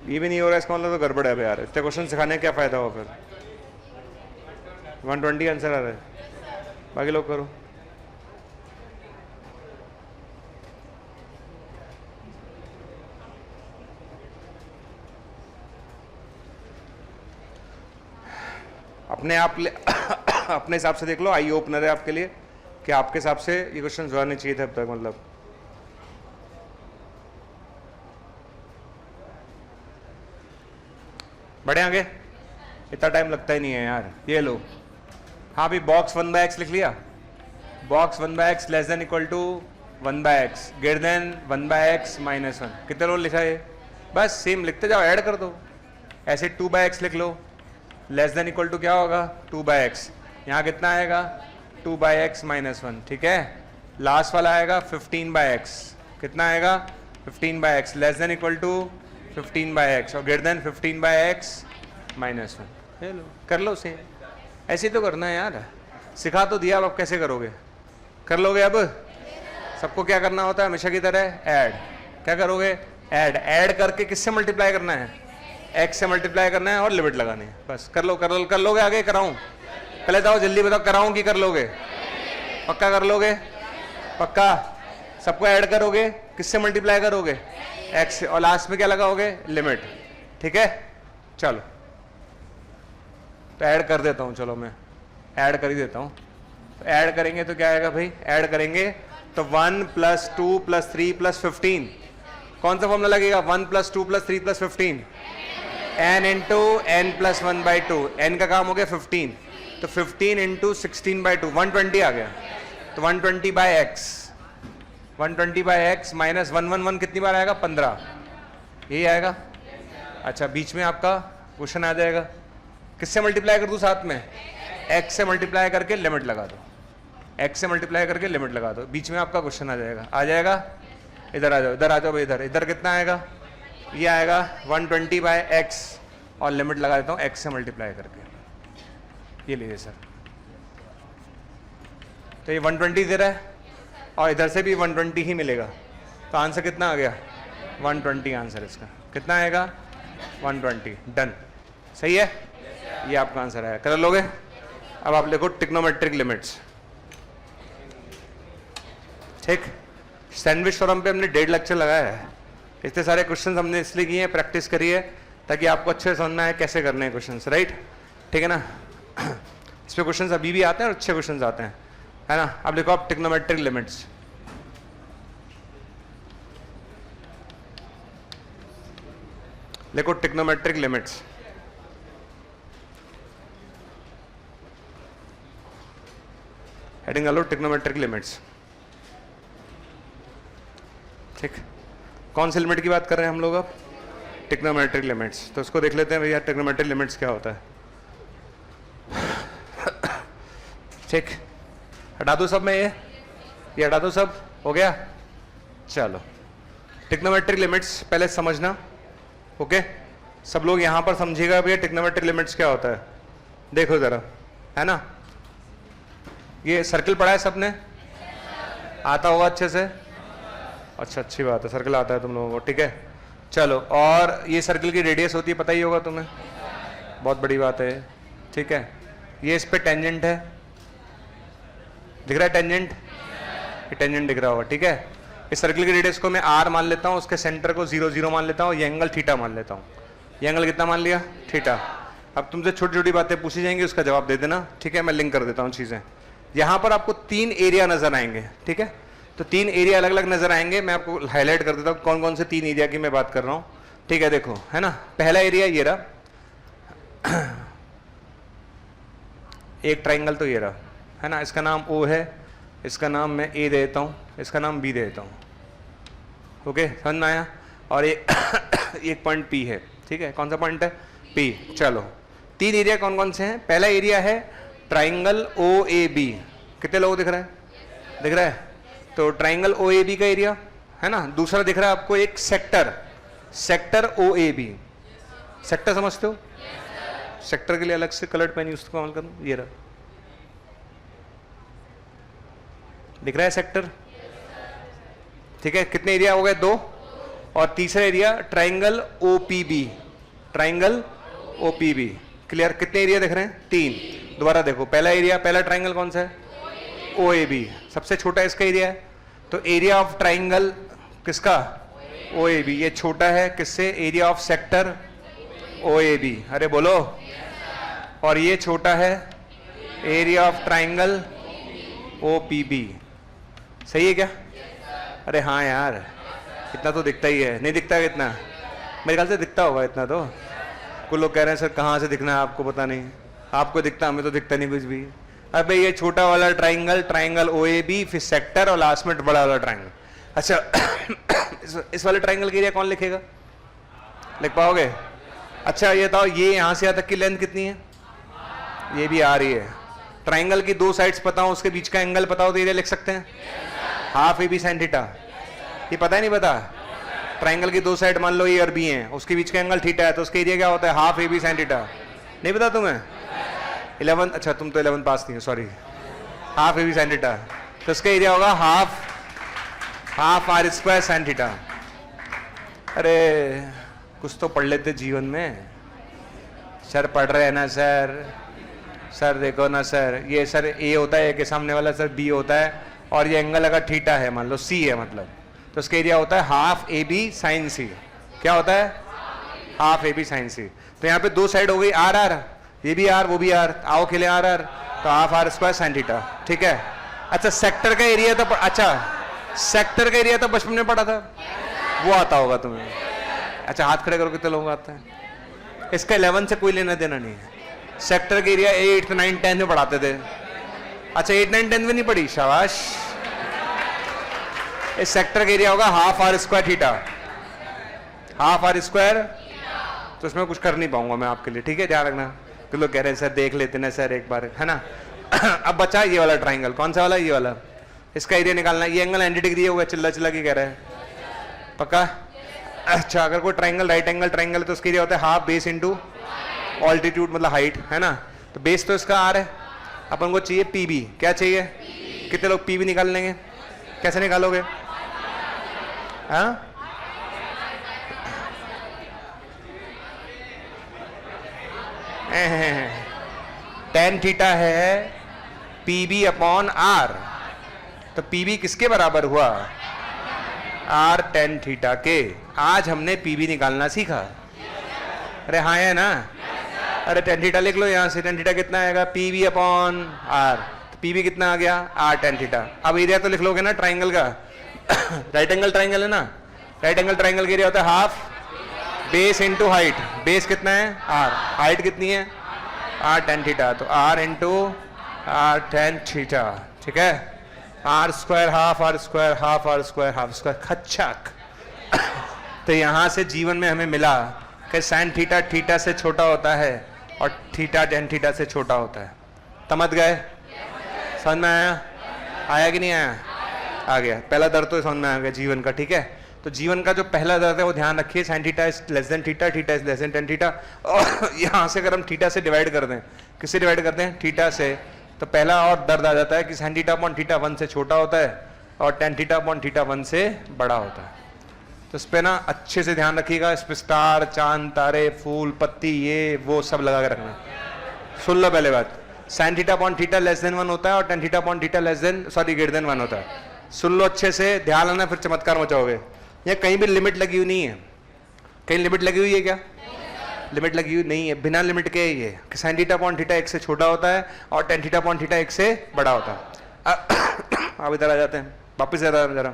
ये भी नहीं हो रहा, इसका मतलब तो गड़बड़ है यार। इतने क्वेश्चन सिखाने का क्या फायदा हुआ फिर? 120 आंसर आ रहा है, बाकी लोग करो। अपने आप अपने हिसाब से देख लो, आई ओपनर है आपके लिए कि आपके हिसाब से ये क्वेश्चन जो आने चाहिए थे अब तक। मतलब बढ़े आगे, इतना टाइम लगता ही नहीं है यार। ये लो, हाँ भी बॉक्स 1/x लिख लिया। Box 1/x less than equal to 1/x greater than 1/x minus 1। कितने रोल लिखा है? बस सेम लिखते जाओ, ऐड कर दो। ऐसे 2/x लिख लो, लेस देन इक्वल टू क्या होगा? 2/x। यहाँ कितना आएगा? 2/x minus 1। ठीक है, लास्ट वाला आएगा 15/x। कितना आएगा? 15/x less than equal to 15/x और ग्रेटर देन 15/x माइनस 1। ले लो, कर लो सेम। ऐसे तो करना है यार, सिखा तो दिया, अब कैसे करोगे? कर लोगे अब? सबको क्या करना होता है हमेशा की तरह? ऐड। क्या करोगे? ऐड। ऐड करके किससे मल्टीप्लाई करना है? x से मल्टीप्लाई करना है और लिमिट लगानी है। बस कर लो, कर लोगे? आगे कराऊं? पहले बताओ, जल्दी बताओ, कराऊं कि कर लोगे? पक्का कर लोगे? पक्का? सबको ऐड करोगे, किससे मल्टीप्लाई करोगे? x और लास्ट में क्या लगाओगे? लिमिट। ठीक है, चलो तो ऐड कर देता हूं। चलो मैं ऐड कर ही देता हूं। तो ऐड करेंगे तो क्या आएगा भाई? ऐड करेंगे तो 1 + 2 + 3 + 15। कौन सा फॉर्मूला लगेगा? 1 + 2 + 3 + 15 n × n + 1/2। n का काम हो गया 15, तो 15 × 16/2 120 आ गया। तो 120/x 120/x माइनस 111 कितनी बार आएगा? 15। यही आएगा। अच्छा, बीच में आपका क्वेश्चन आ जाएगा, किससे मल्टीप्लाई कर दूं साथ में? x से मल्टीप्लाई करके लिमिट लगा दो। x से मल्टीप्लाई करके लिमिट लगा दो, बीच में आपका क्वेश्चन आ जाएगा। आ जाएगा? इधर आ जाओ, इधर आ जाओ भाई, इधर। इधर कितना आएगा? ये आएगा 120/x और लिमिट लगा देता हूँ x से मल्टीप्लाई करके। ये लीजिए सर, तो ये 120 दे रहा है और इधर से भी 120 ही मिलेगा। तो आंसर कितना आ गया? 120 आंसर इसका। कितना आएगा? 120। डन। सही है, ये आपका आंसर है। कर लोगे? अब आप लिखो ट्रिग्नोमेट्रिक लिमिट्स। ठीक, सैंडविच फोरम पे हमने 1.5 लेक्चर लगाया है। इतने सारे क्वेश्चंस हमने इसलिए किए हैं, प्रैक्टिस करी है ताकि आपको अच्छे से समझना है कैसे करने हैं क्वेश्चंस। राइट, ठीक है ना? इस पे क्वेश्चंस अभी भी आते हैं और अच्छे क्वेश्चंस आते हैं, है ना? अब देखो आप ट्रिग्नोमेट्रिक लिमिट्स। देखो ट्रिग्नोमेट्रिक लिमिट्स, हेडिंग डालो ट्रिग्नोमेट्रिक लिमिट्स। ठीक, कौन सी लिमिट की बात कर रहे हैं हम लोग अब? Trigonometric limits. तो उसको देख लेते हैं भैया, ट्रिग्नोमेट्रिक लिमिट्स क्या होता है। ठीक, हटा दो सब में ये हटा दो सब, हो गया? चलो, ट्रिग्नोमेट्रिक लिमिट्स पहले समझना। ओके, सब लोग यहां पर समझिएगा भैया ट्रिग्नोमेट्रिक लिमिट्स क्या होता है। देखो जरा, है ना? ये सर्कल पढ़ा है सबने? आता होगा अच्छे से? अच्छा, अच्छी बात है, सर्कल आता है तुम लोगों को। ठीक है, चलो। और ये सर्कल की रेडियस होती है, पता ही होगा तुम्हें, बहुत बड़ी बात है। ठीक है, ये इस पे टेंजेंट है, दिख रहा है टेंजेंट? ये टेंजेंट दिख रहा होगा। ठीक है, इस सर्कल की रेडियस को मैं r मान लेता हूँ, उसके सेंटर को 0 0 मान लेता हूँ, ये एंगल थीटा मान लेता हूँ। ये एंगल कितना मान लिया? थीटा। अब तुमसे छोटी छोटी बातें पूछी जाएंगी, उसका जवाब दे देना। ठीक है, मैं लिंक कर देता हूँ चीजें। यहाँ पर आपको 3 एरिया नजर आएंगे। ठीक है, तो 3 एरिया अलग अलग नजर आएंगे। मैं आपको हाईलाइट कर देता हूँ कौन कौन से 3 एरिया की मैं बात कर रहा हूँ। ठीक है, देखो, है ना? पहला एरिया ये रहा, एक ट्राइंगल तो ये रहा, है ना? इसका नाम O है, इसका नाम मैं A देता हूँ, इसका नाम B देता हूँ। ओके, समझ में आया? और एक पॉइंट P है। ठीक है, कौन सा पॉइंट है? P। चलो, तीन एरिया कौन कौन से हैं? पहला एरिया है ट्राइंगल ओ ए बी। कितने लोग दिख रहा है? दिख रहा है? तो ट्राइंगल ओ ए बी का एरिया है ना। दूसरा दिख रहा है आपको एक sector, sector O A B. Sector समझते हो? सेक्टर के लिए अलग से कलर्ड पेन यूज करूं, ये रहा, दिख रहा है सेक्टर? ठीक है, कितने एरिया हो गए? 2। और तीसरा area triangle O P B, triangle O P B. Clear? कितने एरिया दिख रहे हैं? 3। दोबारा देखो, पहला एरिया, पहला ट्राइंगल कौन सा है? ओ ए बी, सबसे छोटा इसका एरिया है। तो एरिया ऑफ ट्राइंगल किसका? O A B. ये छोटा है किससे? Area of sector O A B. अरे बोलो। और ये छोटा है area of triangle O P B. सही है क्या? अरे हाँ यार, इतना तो दिखता ही है। नहीं दिखता कितना? मेरे ख्याल से दिखता होगा इतना तो। कुछ लोग कह रहे हैं सर कहाँ से दिखना है आपको, पता नहीं। आपको दिखता, हमें तो दिखता नहीं कुछ भी। अबे ये छोटा वाला triangle, triangle O A B, फिर सेक्टर और लास्ट में बड़ा वाला ट्राइंगल। अच्छा इस वाले ट्राइंगल के एरिया कौन लिखेगा? लिख पाओगे? अच्छा ये बताओ, ये यहाँ से यहाँ तक की लेंथ कितनी है? ये भी आ रही है। ट्राइंगल की 2 साइड्स पता हो, उसके बीच का एंगल पता हो तो एरिया लिख सकते हैं? Half A B sine theta. ये पता है नहीं पता? ट्राइंगल की 2 साइड मान लो ए और बी हैं, उसके बीच का एंगल थीटा है, तो उसका एरिया क्या होता है? Half A B sine theta. नहीं पता तुम्हें? 11, अच्छा तुम तो 11 पास नहीं हो, sorry. Half A B sine theta, तो उसका एरिया होगा half R square sine theta. अरे कुछ तो पढ़ लेते जीवन में। सर पढ़ रहे हैं ना सर? सर देखो ना सर, ये सर ए होता है, ए के सामने वाला सर बी होता है, और ये एंगल अगर थीटा है मान लो सी है मतलब, तो उसका एरिया होता है हाफ ए बी साइन सी। क्या होता है? हाफ ए बी साइन सी। तो यहाँ पे 2 साइड हो गई आर आर, ये भी आर वो भी आर, आओ खेले आर आर, तो half R square sine theta. ठीक है। अच्छा सेक्टर का एरिया तो, अच्छा सेक्टर का एरिया तो बचपन में पढ़ा था, वो आता होगा तुम्हें? अच्छा हाथ खड़े करो, कितने लोग आते हैं? इसका 11 से कोई लेना देना नहीं है। सेक्टर के एरिया 8, 9, 10 में पढ़ाते थे। अच्छा 8, 9, 10 में नहीं पढ़ी? शाबाश। इस सेक्टर का एरिया होगा half R square theta, half R square. तो इसमें कुछ कर नहीं पाऊंगा मैं आपके लिए, ठीक है, ध्यान रखना। तो लोग कह रहे हैं सर देख लेते ना सर एक बार, है ना। अब बचा ये वाला ट्राइंगल, कौन सा वाला? ये वाला। इसका एरिया निकालना है। ये एंगल 90 डिग्री होगा, चिल्ला चिल्ला की कह रहे हैं, पक्का? अच्छा अगर कोई ट्राइंगल राइट एंगल ट्राइंगल है तो उसका एरिया होता है हाफ बेस इंटू ऑल्टीट्यूड, मतलब हाइट, है ना। तो बेस तो इसका आर है, अपन को चाहिए पी बी। क्या चाहिए? कितने लोग पी बी निकाल लेंगे? कैसे निकालोगे? हाँ टेन थीटा है पी बी अपॉन आर, तो पी बी किसके बराबर हुआ? आर टेन थीटा के। आज हमने पी बी निकालना सीखा। अरे हाँ है ना? अरे टेन थीटा लिख लो यहाँ से। टेन थीटा कितना आएगा? P B upon R. तो पी बी कितना आ गया? R tan theta. अब एरिया तो लिख लोगे ना ट्राइंगल का। राइट एंगल ट्राइंगल है ना, राइट एंगल ट्राइंगल का एरिया होता है half base into height. Base कितना है? आर। हाइट कितनी है? R tan theta. तो R into R tan theta. ठीक है। R square half R square half R square half square खच्चक। तो यहां से जीवन में हमें मिला कि साइन थीटा थीटा से छोटा होता है और थीटा टेन थीटा से छोटा होता है। समझ गए? समझ में आया? आया कि नहीं आया? आ गया। पहला दर्द तो समझ में आ गया जीवन का। ठीक है। तो जीवन का जो पहला दर्द है वो ध्यान रखिए, sine theta is less than theta, theta is less than tan theta. और यहाँ से अगर हम थीटा से डिवाइड कर दें, किससे डिवाइड करते हैं? थीटा से, तो पहला और दर्द आ जाता है कि साइन थीटा अपॉन थीटा 1 से छोटा होता है और टेन थीटा अपॉन थीटा 1 से बड़ा होता है। तो इस पे ना अच्छे से ध्यान रखिएगा। इस पे स्टार, चांद, तारे, फूल, पत्ती, ये वो सब लगा के रखना। सुन लो पहले बात, sine theta upon theta less than 1 होता है और ten theta upon theta less than greater than 1 होता है। सुन लो अच्छे से, ध्यान रखना, फिर चमत्कार मचाओगे। ये कहीं भी लिमिट लगी हुई नहीं है। कहीं लिमिट लगी हुई है क्या? लिमिट लगी हुई नहीं है, बिना लिमिट के ये कि साइन थीटा अपॉन थीटा 1 से छोटा होता है और टेन थीटा अपॉन थीटा 1 से बड़ा होता है। अब इधर आ जाते हैं, वापस जरा।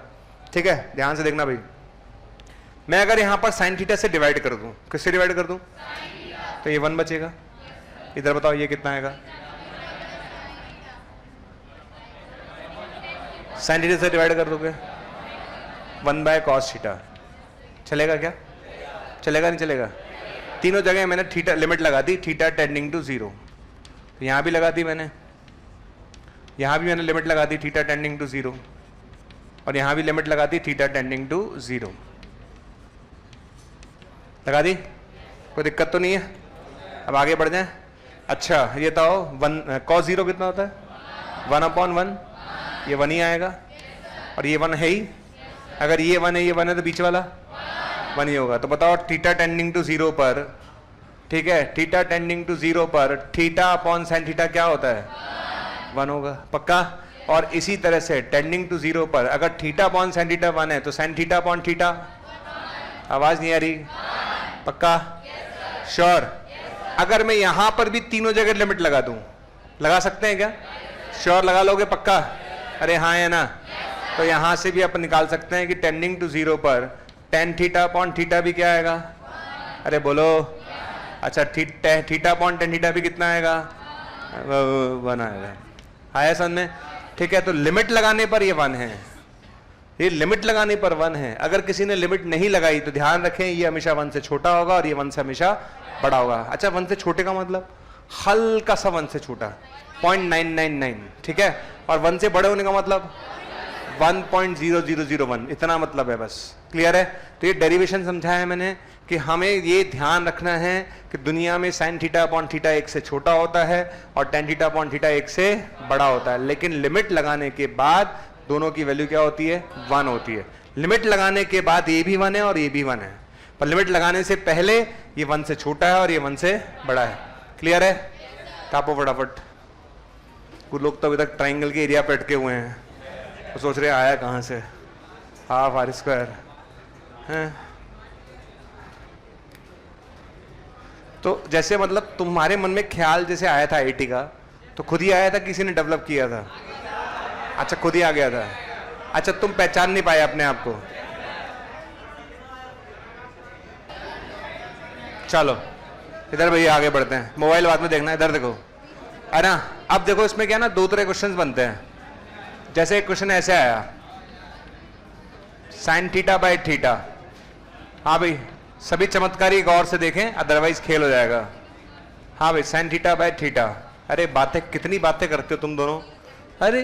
ठीक है, ध्यान से देखना भाई। मैं अगर यहां पर साइन थीटा से डिवाइड कर दूं, किससे डिवाइड कर दूं? तो ये 1 बचेगा। इधर बताओ ये कितना आएगा? साइन थीटा से डिवाइड कर दोगे 1 बाय कॉस थीटा। चलेगा क्या? चलेगा नहीं चलेगा? तीनों जगह मैंने थीटा लिमिट लगा दी, थीटा टेंडिंग टू 0। तो यहाँ भी लगा दी मैंने, यहाँ भी मैंने लिमिट लगा दी थीटा टेंडिंग टू 0, और यहाँ भी लिमिट लगा दी थीटा टेंडिंग टू 0। लगा दी, कोई दिक्कत तो नहीं है। अब आगे बढ़ जाए। अच्छा ये तो cos 0 कितना होता है? 1/1, ये 1 ही आएगा, और ये 1 है ही। अगर ये 1 है, ये 1 है, तो बीच वाला 1 ही होगा। तो बताओ थीटा टेंडिंग टू 0 पर, ठीक है, थीटा टेंडिंग टू 0 पर थीटा अपॉन साइन थीटा क्या होता है? 1 होगा, पक्का। और इसी तरह से टेंडिंग टू 0 पर अगर थीटा अपॉन साइन थीटा 1 है तो साइन थीटा अपॉन थीटा, आवाज नहीं आ रही, पक्का, श्योर। अगर मैं यहां पर भी तीनों जगह लिमिट लगा दूं, लगा सकते हैं क्या? श्योर, लगा लोगे पक्का? अरे हाँ या ना? तो यहां से भी अपन निकाल सकते हैं कि टेंडिंग टू 0 पर टेन थीटा अपॉन थीटा भी क्या आएगा? अरे बोलो। अच्छा थीटा अपॉन टेन थीटा भी कितना आएगा? 1 आएगा। आया समझ में? ठीक है, तो लिमिट लगाने पर ये 1 है, ये लिमिट लगाने पर 1 है। अगर किसी ने लिमिट नहीं लगाई तो ध्यान रखें ये हमेशा 1 से छोटा होगा और ये 1 से हमेशा बड़ा होगा। अच्छा 1 से छोटे का मतलब हल्का सा 1 से छोटा, 0.999, ठीक है, और 1 से बड़े होने का मतलब 1.0001, इतना मतलब है बस। क्लियर है? तो ये डेरिवेशन समझाया है मैंने कि हमें ये ध्यान रखना है कि दुनिया में साइन थीटा अपॉन थीटा 1 से छोटा होता है और टेन थीटा अपॉन थीटा 1 से बड़ा होता है, लेकिन लिमिट लगाने के बाद दोनों की वैल्यू क्या होती है? 1 होती है। लिमिट लगाने के बाद ये भी 1 है और ये भी 1 है, पर लिमिट लगाने से पहले ये 1 से छोटा है और ये 1 से बड़ा है। क्लियर है? तापो फटाफट। कुछ लोग तो अभी तक ट्राइंगल के एरिया पे अटके हुए हैं, तो सोच रहे आया कहाँ से, हाफ आर स्क्वायर है। तो जैसे मतलब तुम्हारे मन में ख्याल जैसे आया था आईटी का, तो खुद ही आया था, किसी ने डेवलप किया था? अच्छा खुद ही आ गया था। अच्छा तुम पहचान नहीं पाए अपने आप को? चलो इधर भैया आगे बढ़ते हैं, मोबाइल बाद में देखना, इधर देखो, है ना। अब देखो इसमें क्या ना, 2 तरह क्वेश्चंस बनते हैं। जैसे एक क्वेश्चन ऐसे आया, साइन थीटा बाय थीटा। हाँ भाई सभी चमत्कारी गौर से देखें, अदरवाइज खेल हो जाएगा। हाँ भाई साइन थीटा बाय थीटा। अरे बातें, कितनी बातें करते हो तुम दोनों। अरे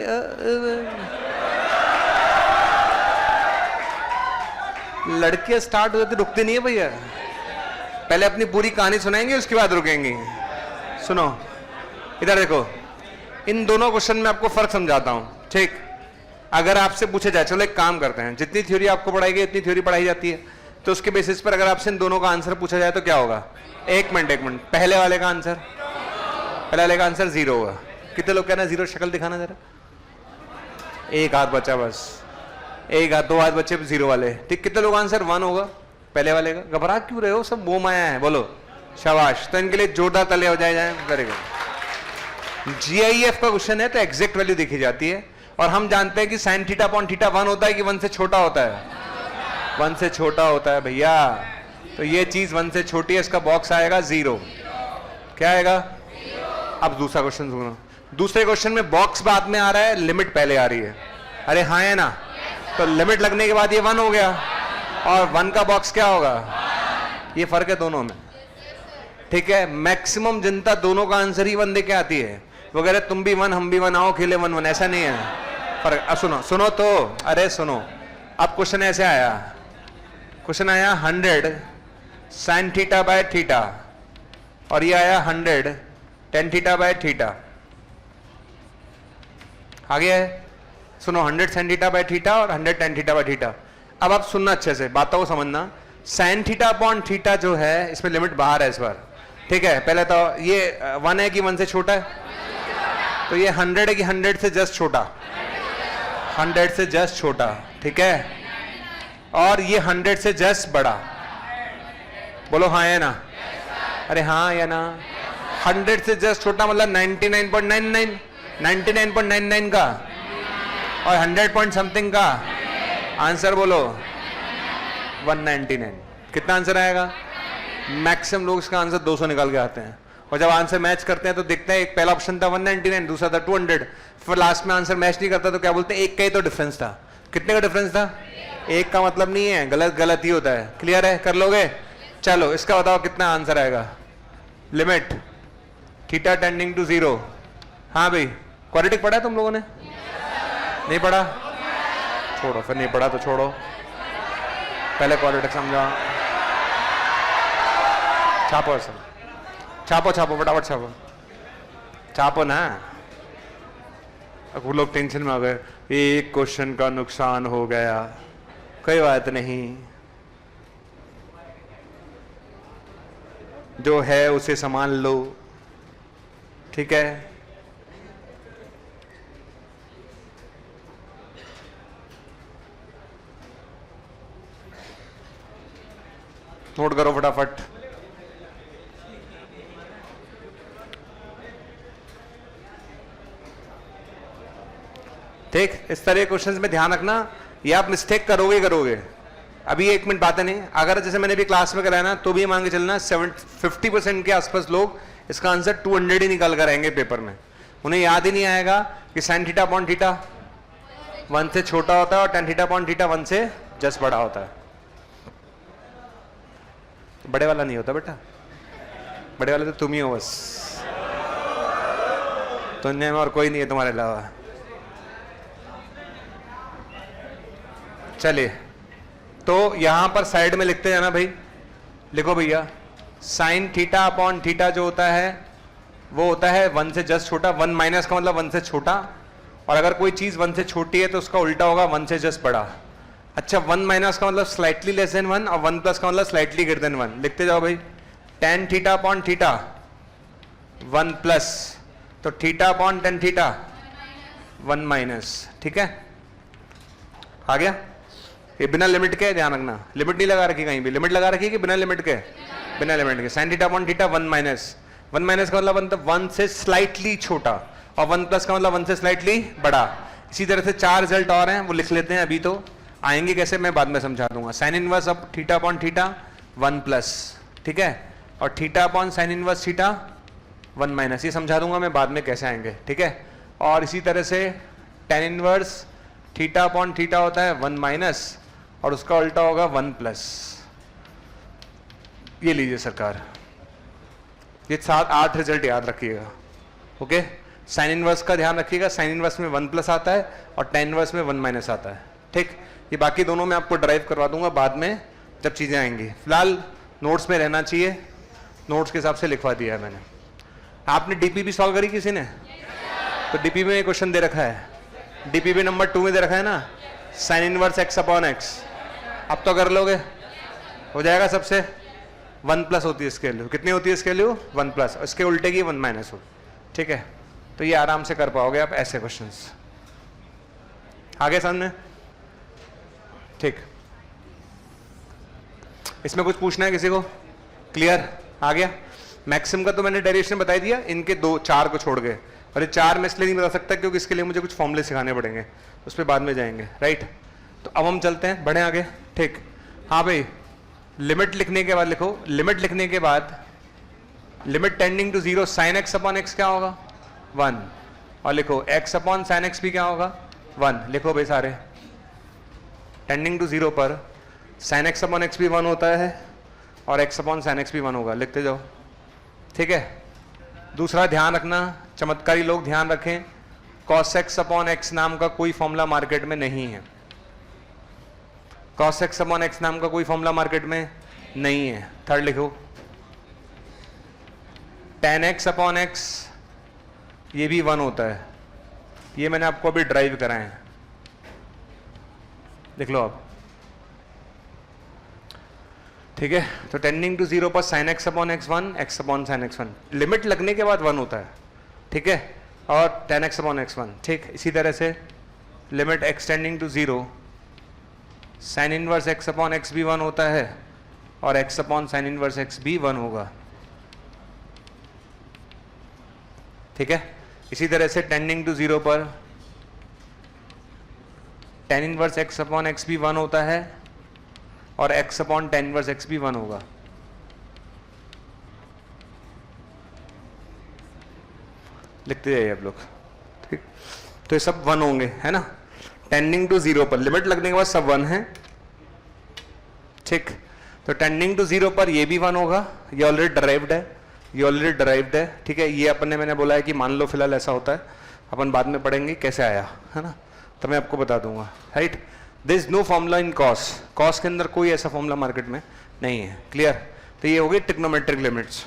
लड़कियां स्टार्ट हो जाती, रुकती नहीं है भैया। पहले अपनी पूरी कहानी सुनाएंगे, उसके बाद रुकेंगे। सुनो इधर देखो, इन दोनों क्वेश्चन में आपको फर्क समझाता हूं, ठीक। अगर आपसे पूछे जाए, चलो एक काम करते हैं, जितनी थ्योरी आपको पढ़ाई गई इतनी थ्योरी पढ़ाई जाती है, तो उसके बेसिस पर अगर आपसे इन दोनों का आंसर पूछा जाए तो क्या होगा? एक मिनट, पहले वाले का आंसर 0 होगा। कितने लोग कहना 0? शक्ल दिखाना जरा। एक हाथ बचा बस, एक हाथ, 2 हाथ बचे 0 वाले, ठीक। कितने लोग आंसर 1 होगा पहले वाले का? घबरा क्यों रहे हो, सब वो माया है, बोलो शाबाश। तो इनके लिए जोरदार ताली हो जाए। Very good. GIF का क्वेश्चन है तो एग्जैक्ट वैल्यू देखी जाती है, और हम जानते हैं कि साइन थीटा अपॉन थीटा 1 होता है कि 1 से छोटा होता है? 1 से छोटा होता है भैया। तो ये चीज 1 से छोटी है, इसका बॉक्स आएगा 0। क्या आएगा? अब दूसरा क्वेश्चन सुनो। दूसरे क्वेश्चन में बॉक्स बाद में आ रहा है, लिमिट पहले आ रही है। अरे हाँ है ना? तो लिमिट लगने के बाद ये 1 हो गया, और 1 का बॉक्स क्या होगा? ये फर्क है दोनों में, ठीक है। मैक्सिमम जनता दोनों का आंसर ही 1 देके आती है। वो कह रहे तुम भी 1 हम भी 1, आओ खेले 1-1, ऐसा नहीं है फर्क। सुनो तो, अरे सुनो, अब क्वेश्चन ऐसे आया, क्वेश्चन आया 100 साइन थीटा बाय थीटा, और ये आया 100 टेन थीटा बाय थीटा। आगे है, सुनो, 100 साइन थीटा बाय थीटा और 100 टेन थीटा बाय थीटा। अब आप सुनना अच्छे से, बातों को समझना। साइन थीटा अपॉन थीटा जो है, इसमें लिमिट बाहर है इस बार, ठीक है। पहले तो ये 1 है कि 1 से छोटा है? तो ये 100 है कि 100 से जस्ट छोटा? 100 से जस्ट छोटा, ठीक है। और ये 100 से जस्ट बड़ा। बोलो हाँ या ना? अरे हाँ या ना? 100 से जस्ट छोटा मतलब 99.99, 99.99 का, और 100 पॉइंट समथिंग का। आंसर बोलो 199। कितना आंसर आएगा? मैक्सिमम लोग इसका आंसर 200 निकाल के आते हैं, और जब आंसर मैच करते हैं तो देखते हैं एक पहला ऑप्शन था 199, दूसरा था 200, फिर लास्ट में आंसर मैच नहीं करता तो क्या बोलते हैं? 1 का ही तो डिफरेंस था। कितने का डिफरेंस था? 1 का मतलब नहीं है, गलत ही होता है। क्लियर है? कर लोगे? चलो इसका बताओ कितना आंसर आएगा। Limit theta tending to 0। हाँ भाई, क्वाड्रेटिक पढ़ा है तुम लोगों ने? नहीं पढ़ा? छोड़ो, फिर नहीं पढ़ा तो छोड़ो, पहले क्वाड्रेटिक समझा। छापो ऐसा, छापो छापो फटाफट छापो, छापो ना। वो लोग टेंशन में आ गए, एक क्वेश्चन का नुकसान हो गया। कोई बात नहीं, जो है उसे संभाल लो, ठीक है। नोट करो फटाफट। ठीक, इस तरह के क्वेश्चंस में ध्यान रखना, ये आप मिस्टेक करोगे करोगे। अभी 1 मिनट बातें नहीं, अगर जैसे मैंने भी क्लास में कराया ना, तो भी मान के चलना 50% के आसपास लोग इसका आंसर 200 ही निकाल कर आएंगे पेपर में। उन्हें याद ही नहीं आएगा कि साइन थीटा अपॉन थीटा 1 से छोटा होता है और टेन थीटा अपॉन थीटा 1 से जस्ट बड़ा होता है। बड़े वाला नहीं होता बेटा, बड़े वाले तो तुम ही हो बस, दुनिया में और कोई नहीं है तुम्हारे अलावा। चलिए, तो यहां पर साइड में लिखते जाना भाई, लिखो भैया, साइन थीटा अपॉन थीटा जो होता है वो होता है 1 से जस्ट छोटा। 1 माइनस का मतलब 1 से छोटा, और अगर कोई चीज 1 से छोटी है तो उसका उल्टा होगा 1 से जस्ट बड़ा। अच्छा, 1 माइनस का मतलब स्लाइटली लेस देन 1 और 1 प्लस का मतलब स्लाइटली ग्रेटर देन 1। लिखते जाओ भाई, tan theta upon theta 1 plus, तो theta upon tan theta 1 minus. ठीक है, आ गया। ये बिना लिमिट के, ध्यान रखना, लिमिट नहीं लगा रखी कहीं भी, लिमिट लगा रखी कि बिना लिमिट के? बिना लिमिट के। Sine theta upon theta 1 minus, 1 minus का मतलब 1 से स्लाइटली छोटा, और 1 प्लस का मतलब 1 से स्लाइटली बड़ा। इसी तरह से 4 रिजल्ट और हैं, वो लिख लेते हैं, अभी तो आएंगे कैसे मैं बाद में समझा दूंगा। साइन इनवर्स अब थीटा अपॉन थीटा 1 प्लस, ठीक है, और theta upon sine inverse theta 1 minus, ये समझा दूंगा मैं बाद में कैसे आएंगे, ठीक है। और इसी तरह से tan inverse theta upon theta होता है 1 माइनस, और उसका उल्टा होगा 1 प्लस। ये लीजिए सरकार, ये 7-8 रिजल्ट याद रखिएगा, ओके। साइन इनवर्स का ध्यान रखिएगा, साइन इनवर्स में 1 प्लस आता है और टेन इनवर्स में 1 माइनस आता है, ठीक। ये बाकी दोनों में आपको ड्राइव करवा दूंगा बाद में जब चीजें आएंगी, फिलहाल नोट्स में रहना चाहिए, नोट्स के हिसाब से लिखवा दिया है मैंने। आपने डीपीबी सॉल्व करी किसी ने? तो डीपीबी में क्वेश्चन दे रखा है, डीपीबी नंबर 2 में दे रखा है ना, sign inverse X upon x. अब तो कर लोगे, हो जाएगा सबसे। 1 प्लस होती है इसके वैल्यू, कितनी होती है इसके वैल्यू? 1 प्लस, इसके उल्टे की 1 माइनस हो, ठीक है। तो ये आराम से कर पाओगे आप ऐसे क्वेश्चंस। आगे सामने, ठीक। इसमें कुछ पूछना है किसी को? क्लियर? आ गया। मैक्सिमम का तो मैंने डेरिवेशन बता दिया, इनके 2-4 को छोड़ गए, और ये 4 में इसलिए नहीं बता सकता क्योंकि इसके लिए मुझे कुछ फॉर्मूले सिखाने पड़ेंगे, उस पर बाद में जाएंगे, राइट। तो अब हम चलते हैं, बढ़े आगे, ठीक। हाँ भाई, लिमिट लिखने के बाद लिखो, लिमिट लिखने के बाद limit tending to 0 sine X upon X क्या होगा? 1, और लिखो एक्स अपॉन साइन एक्स भी क्या होगा? 1। लिखो भाई सारे, टेंडिंग टू 0 पर साइन एक्स अपॉन एक्स भी 1 होता है और एक्स अपॉन साइन एक्स भी 1 होगा, लिखते जाओ, ठीक है। दूसरा ध्यान रखना, चमत्कारी लोग ध्यान रखें, कॉस एक्स अपॉन एक्स नाम का कोई फॉर्मूला मार्केट में नहीं है। कॉस एक्स अपॉन एक्स नाम का कोई फॉर्मूला मार्केट में नहीं है। थर्ड लिखो, टेन एक्स अपॉन एक्स ये भी 1 होता है, ये मैंने आपको अभी ड्राइव कराए हैं, लिख लो आप, ठीक है। तो टेंडिंग टू 0 पर sign X upon X 1, x upon sine x 1, limit लगने के बाद 1 होता है, ठीक है, और टेन एक्स अपॉन एक्स 1, ठीक। इसी तरह से limit X tending to 0 sine inverse X upon X भी 1 होता है और X upon sine inverse X भी 1 होगा, ठीक है। इसी तरह से टेंडिंग टू 0 पर tan inverse X upon X भी 1 होता है और X upon tan inverse X भी 1 होगा, लिखते जाइए आप लोग, ठीक। तो ये सब 1 होंगे, है ना। टेंडिंग टू 0 पर लिमिट लगने के बाद सब 1 है, ठीक। तो टेंडिंग टू जीरो पर ये भी 1 होगा, ये ऑलरेडी डराइव्ड है, ये ऑलरेडी डराइव्ड है, ठीक है। ये अपन ने मैंने बोला है कि मान लो फिलहाल ऐसा होता है, अपन बाद में पढ़ेंगे कैसे आया, है ना, तो मैं आपको बता दूंगा, right. There is no formula in cos, cos के अंदर कोई ऐसा फॉर्मूला मार्केट में नहीं है, क्लियर। तो ये हो गई ट्रिग्नोमेट्रिक लिमिट्स।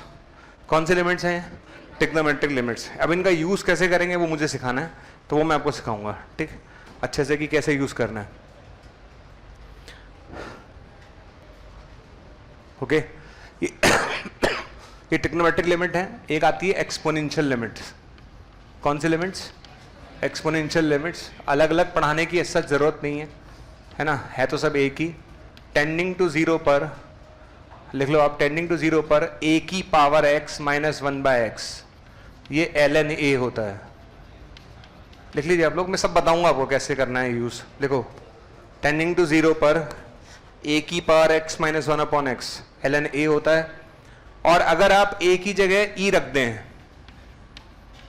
कौन से लिमिट्स हैं? Trigonometric limits. अब इनका यूज़ कैसे करेंगे वो मुझे सिखाना है, तो वो मैं आपको सिखाऊंगा, ठीक, अच्छे से कि कैसे यूज़ करना है, ओके। ये ट्रिग्नोमेट्रिक लिमिट है। एक आती है एक्सपोनेंशियल लिमिट्स। कौन सी लिमिट्स? Exponential limits. अलग अलग पढ़ाने की ऐसा ज़रूरत नहीं है ना, है तो सब एक ही। टेंडिंग टू जीरो पर लिख लो आप, टेंडिंग टू जीरो पर a की पावर x माइनस 1/x, ये ln a होता है। लिख लीजिए आप लोग, मैं सब बताऊंगा आपको कैसे करना है यूज। देखो, टेंडिंग टू जीरो पर a की power x minus 1/x ln a होता है। और अगर आप a की जगह e रख दें,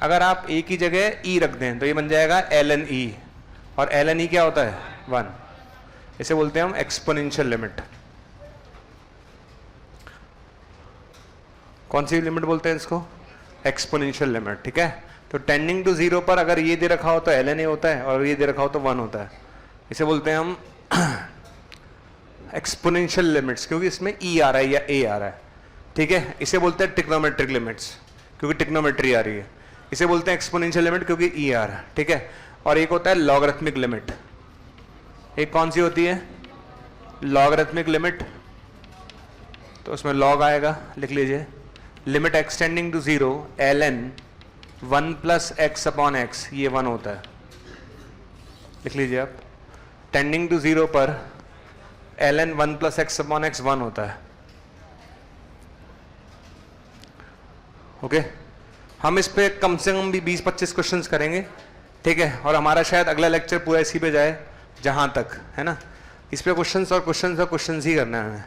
अगर आप a की जगह e रख दें तो ये बन जाएगा ln e, और ln e क्या होता है? 1। इसे बोलते हैं हम एक्सपोनेंशियल लिमिट। कौन सी लिमिट बोलते हैं इसको? एक्सपोनेंशियल लिमिट, ठीक है। तो टेंडिंग टू जीरो पर अगर ये दे रखा हो तो ln a होता है, और ये दे रखा हो तो 1 होता है। इसे बोलते हैं हम एक्सपोनेंशियल लिमिट्स, क्योंकि इसमें e आ रहा है या a आ रहा है, ठीक है। इसे बोलते हैं ट्रिग्नोमेट्रिक लिमिट्स, क्योंकि ट्रिग्नोमेट्री आ रही है। इसे बोलते हैं एक्सपोनेंशियल लिमिट, क्योंकि e आ रहा है, ठीक है। और एक होता है लॉगरिथमिक लिमिट। एक कौन सी होती है? Logarithmic limit. तो उसमें लॉग आएगा, लिख लीजिए, limit x tending to zero ln 1 plus X upon X, ये 1 होता है। लिख लीजिए आप, टेंडिंग टू जीरो पर ln 1 plus X upon X 1 होता है, ओके। हम इस पे कम से कम भी 20-25 क्वेश्चंस करेंगे, ठीक है। और हमारा शायद अगला लेक्चर पूरा इसी पे जाए जहां तक, है ना। इस पे क्वेश्चंस और क्वेश्चंस और क्वेश्चंस ही करना है हमें,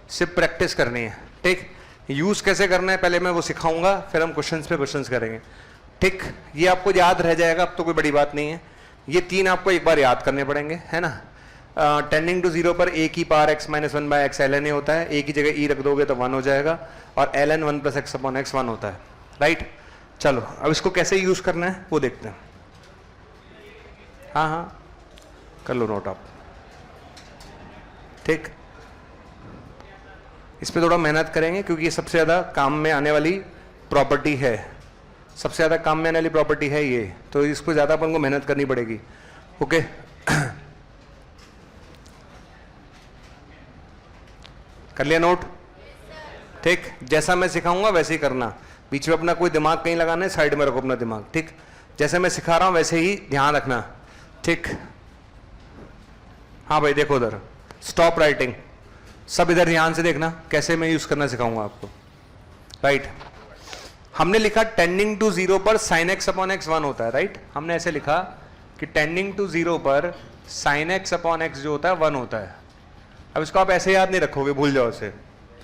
सिर्फ प्रैक्टिस करनी है, ठीक। यूज कैसे करना है पहले मैं वो सिखाऊंगा, फिर हम क्वेश्चंस पे क्वेश्चंस करेंगे, ठीक। ये आपको याद रह जाएगा, अब तो कोई बड़ी बात नहीं है। ये 3 आपको एक बार याद करने पड़ेंगे, है ना। टेंडिंग टू जीरो पर a की power x minus 1/x ln a होता है, a की जगह e रख दोगे तो 1 हो जाएगा, और ln 1 plus X upon X 1 होता है, राइट। चलो अब इसको कैसे यूज करना है वो देखते हैं। हाँ हाँ कर लो नोट आप, ठीक। इस पे थोड़ा मेहनत करेंगे, क्योंकि ये सबसे ज़्यादा काम में आने वाली प्रॉपर्टी है, सबसे ज़्यादा काम में आने वाली प्रॉपर्टी है ये, तो इसको ज़्यादा अपन को मेहनत करनी पड़ेगी, ओके। कर लिया नोट? ठीक, जैसा मैं सिखाऊंगा वैसे ही करना, बीच में अपना कोई दिमाग कहीं लगाना है, साइड में रखो अपना दिमाग, ठीक। जैसे मैं सिखा रहा हूं वैसे ही ध्यान रखना, ठीक। हाँ भाई देखो उधर, स्टॉप राइटिंग, सब इधर ध्यान से देखना, कैसे मैं यूज करना सिखाऊंगा आपको, राइट। हमने लिखा टेंडिंग टू जीरो पर साइन एक्स अपॉन एक्स 1 होता है, राइट। हमने ऐसे लिखा कि टेंडिंग टू जीरो पर साइन एक्स अपॉन एक्स जो होता है 1 होता है। अब इसको आप ऐसे याद नहीं रखोगे, भूल जाओ इसे,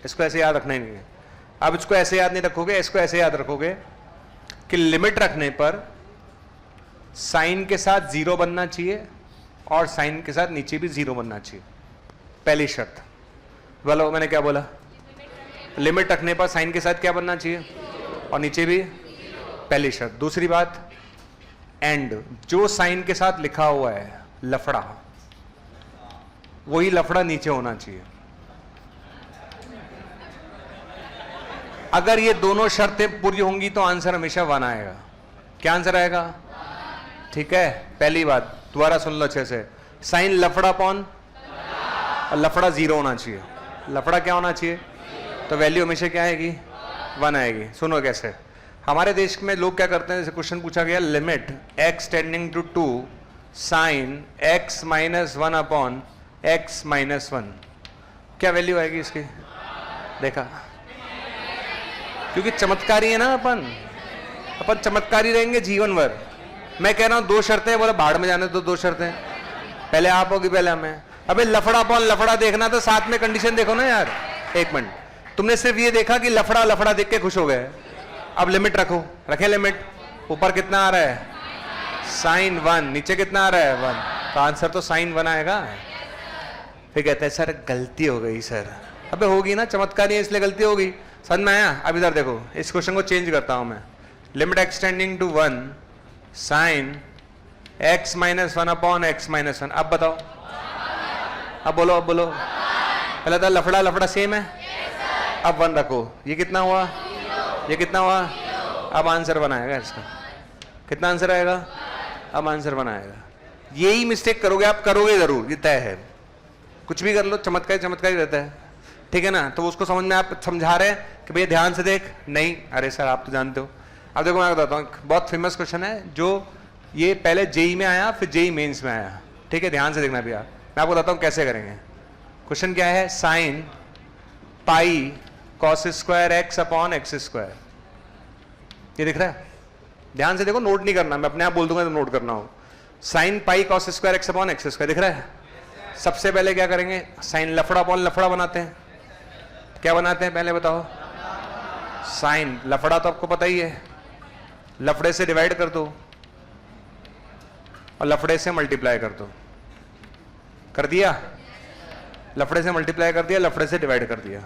इसको ऐसे याद रखना ही नहीं है। अब इसको ऐसे याद नहीं रखोगे, इसको ऐसे याद रखोगे कि लिमिट रखने पर साइन के साथ 0 बनना चाहिए और साइन के साथ नीचे भी 0 बनना चाहिए, पहली शर्त। बोलो मैंने क्या बोला? लिमिट रखने पर साइन के साथ क्या बनना चाहिए और नीचे भी, पहली शर्त। दूसरी बात, एंड जो साइन के साथ लिखा हुआ है लफड़ा, वही लफड़ा नीचे होना चाहिए। अगर ये दोनों शर्तें पूरी होंगी तो आंसर हमेशा 1 आएगा। क्या आंसर आएगा? ठीक है, पहली बात दोबारा सुन लो अच्छे से, साइन लफड़ा पॉन और लफड़ा 0 होना चाहिए। लफड़ा क्या होना चाहिए? तो वैल्यू हमेशा क्या आएगी? 1 आएगी। सुनो कैसे, हमारे देश में लोग क्या करते हैं, जैसे क्वेश्चन पूछा गया limit x tending to 2 sine x minus 1 upon x minus 1, क्या वैल्यू आएगी इसकी? देखा, क्योंकि चमत्कारी है ना, अपन चमत्कारी रहेंगे जीवन भर। मैं कह रहा हूं 2 शर्तें, बोले भाड़ में जाने तो 2 शर्तें, पहले आप होगी पहले हमें। अबे लफड़ा पॉन लफड़ा देखना तो साथ में कंडीशन देखो ना यार। एक मिनट, तुमने सिर्फ ये देखा कि लफड़ा लफड़ा देख के खुश हो गए, अब लिमिट रखो, रखे लिमिट। ऊपर कितना आ रहा है? साइन 1, नीचे कितना आ रहा है? 1, तो आंसर तो साइन 1 आएगा। फिर कहते हैं सर गलती हो गई सर, अबे होगी ना, चमत्कारी है इसलिए गलती होगी। समझ में आया? अब इधर देखो, इस क्वेश्चन को चेंज करता हूं मैं। Limit x tending to 1 sine x minus 1 upon x minus 1। अब बताओ, अब बोलो, अब बोलो। पहले तो लफड़ा लफड़ा सेम है। अब 1 रखो, ये कितना हुआ, ये कितना हुआ। अब आंसर बनाएगा इसका, कितना आंसर आएगा, अब आंसर बनाएगा। यही मिस्टेक करोगे आप, करोगे जरूर, ये तय है। कुछ भी कर लो, चमत्कारी चमत्कारी रहता है, ठीक है ना। तो उसको समझ में आप समझा रहे हैं कि भैया ध्यान से देख, नहीं अरे सर आप तो जानते हो। अब देखो मैं बताता हूँ, बहुत फेमस क्वेश्चन है जो ये पहले जेई में आया फिर जेई मेंस में आया, ठीक है, ध्यान से देखना भैया। मैं आपको बताता हूँ कैसे करेंगे। क्वेश्चन क्या है, sine pi cos square X upon X square. ये दिख रहा है, ध्यान से देखो, नोट नहीं करना, मैं अपने आप बोल दूंगा तो नोट करना हो। Sine pi cos square X upon X square दिख रहा है। सबसे पहले क्या करेंगे, साइन लफड़ा अपॉन लफड़ा बनाते हैं। क्या बनाते हैं पहले बताओ, साइन लफड़ा तो आपको पता ही है, लफड़े से डिवाइड कर दो और लफड़े से मल्टीप्लाई कर दो। कर दिया, लफड़े से मल्टीप्लाई कर दिया, लफड़े से डिवाइड कर दिया।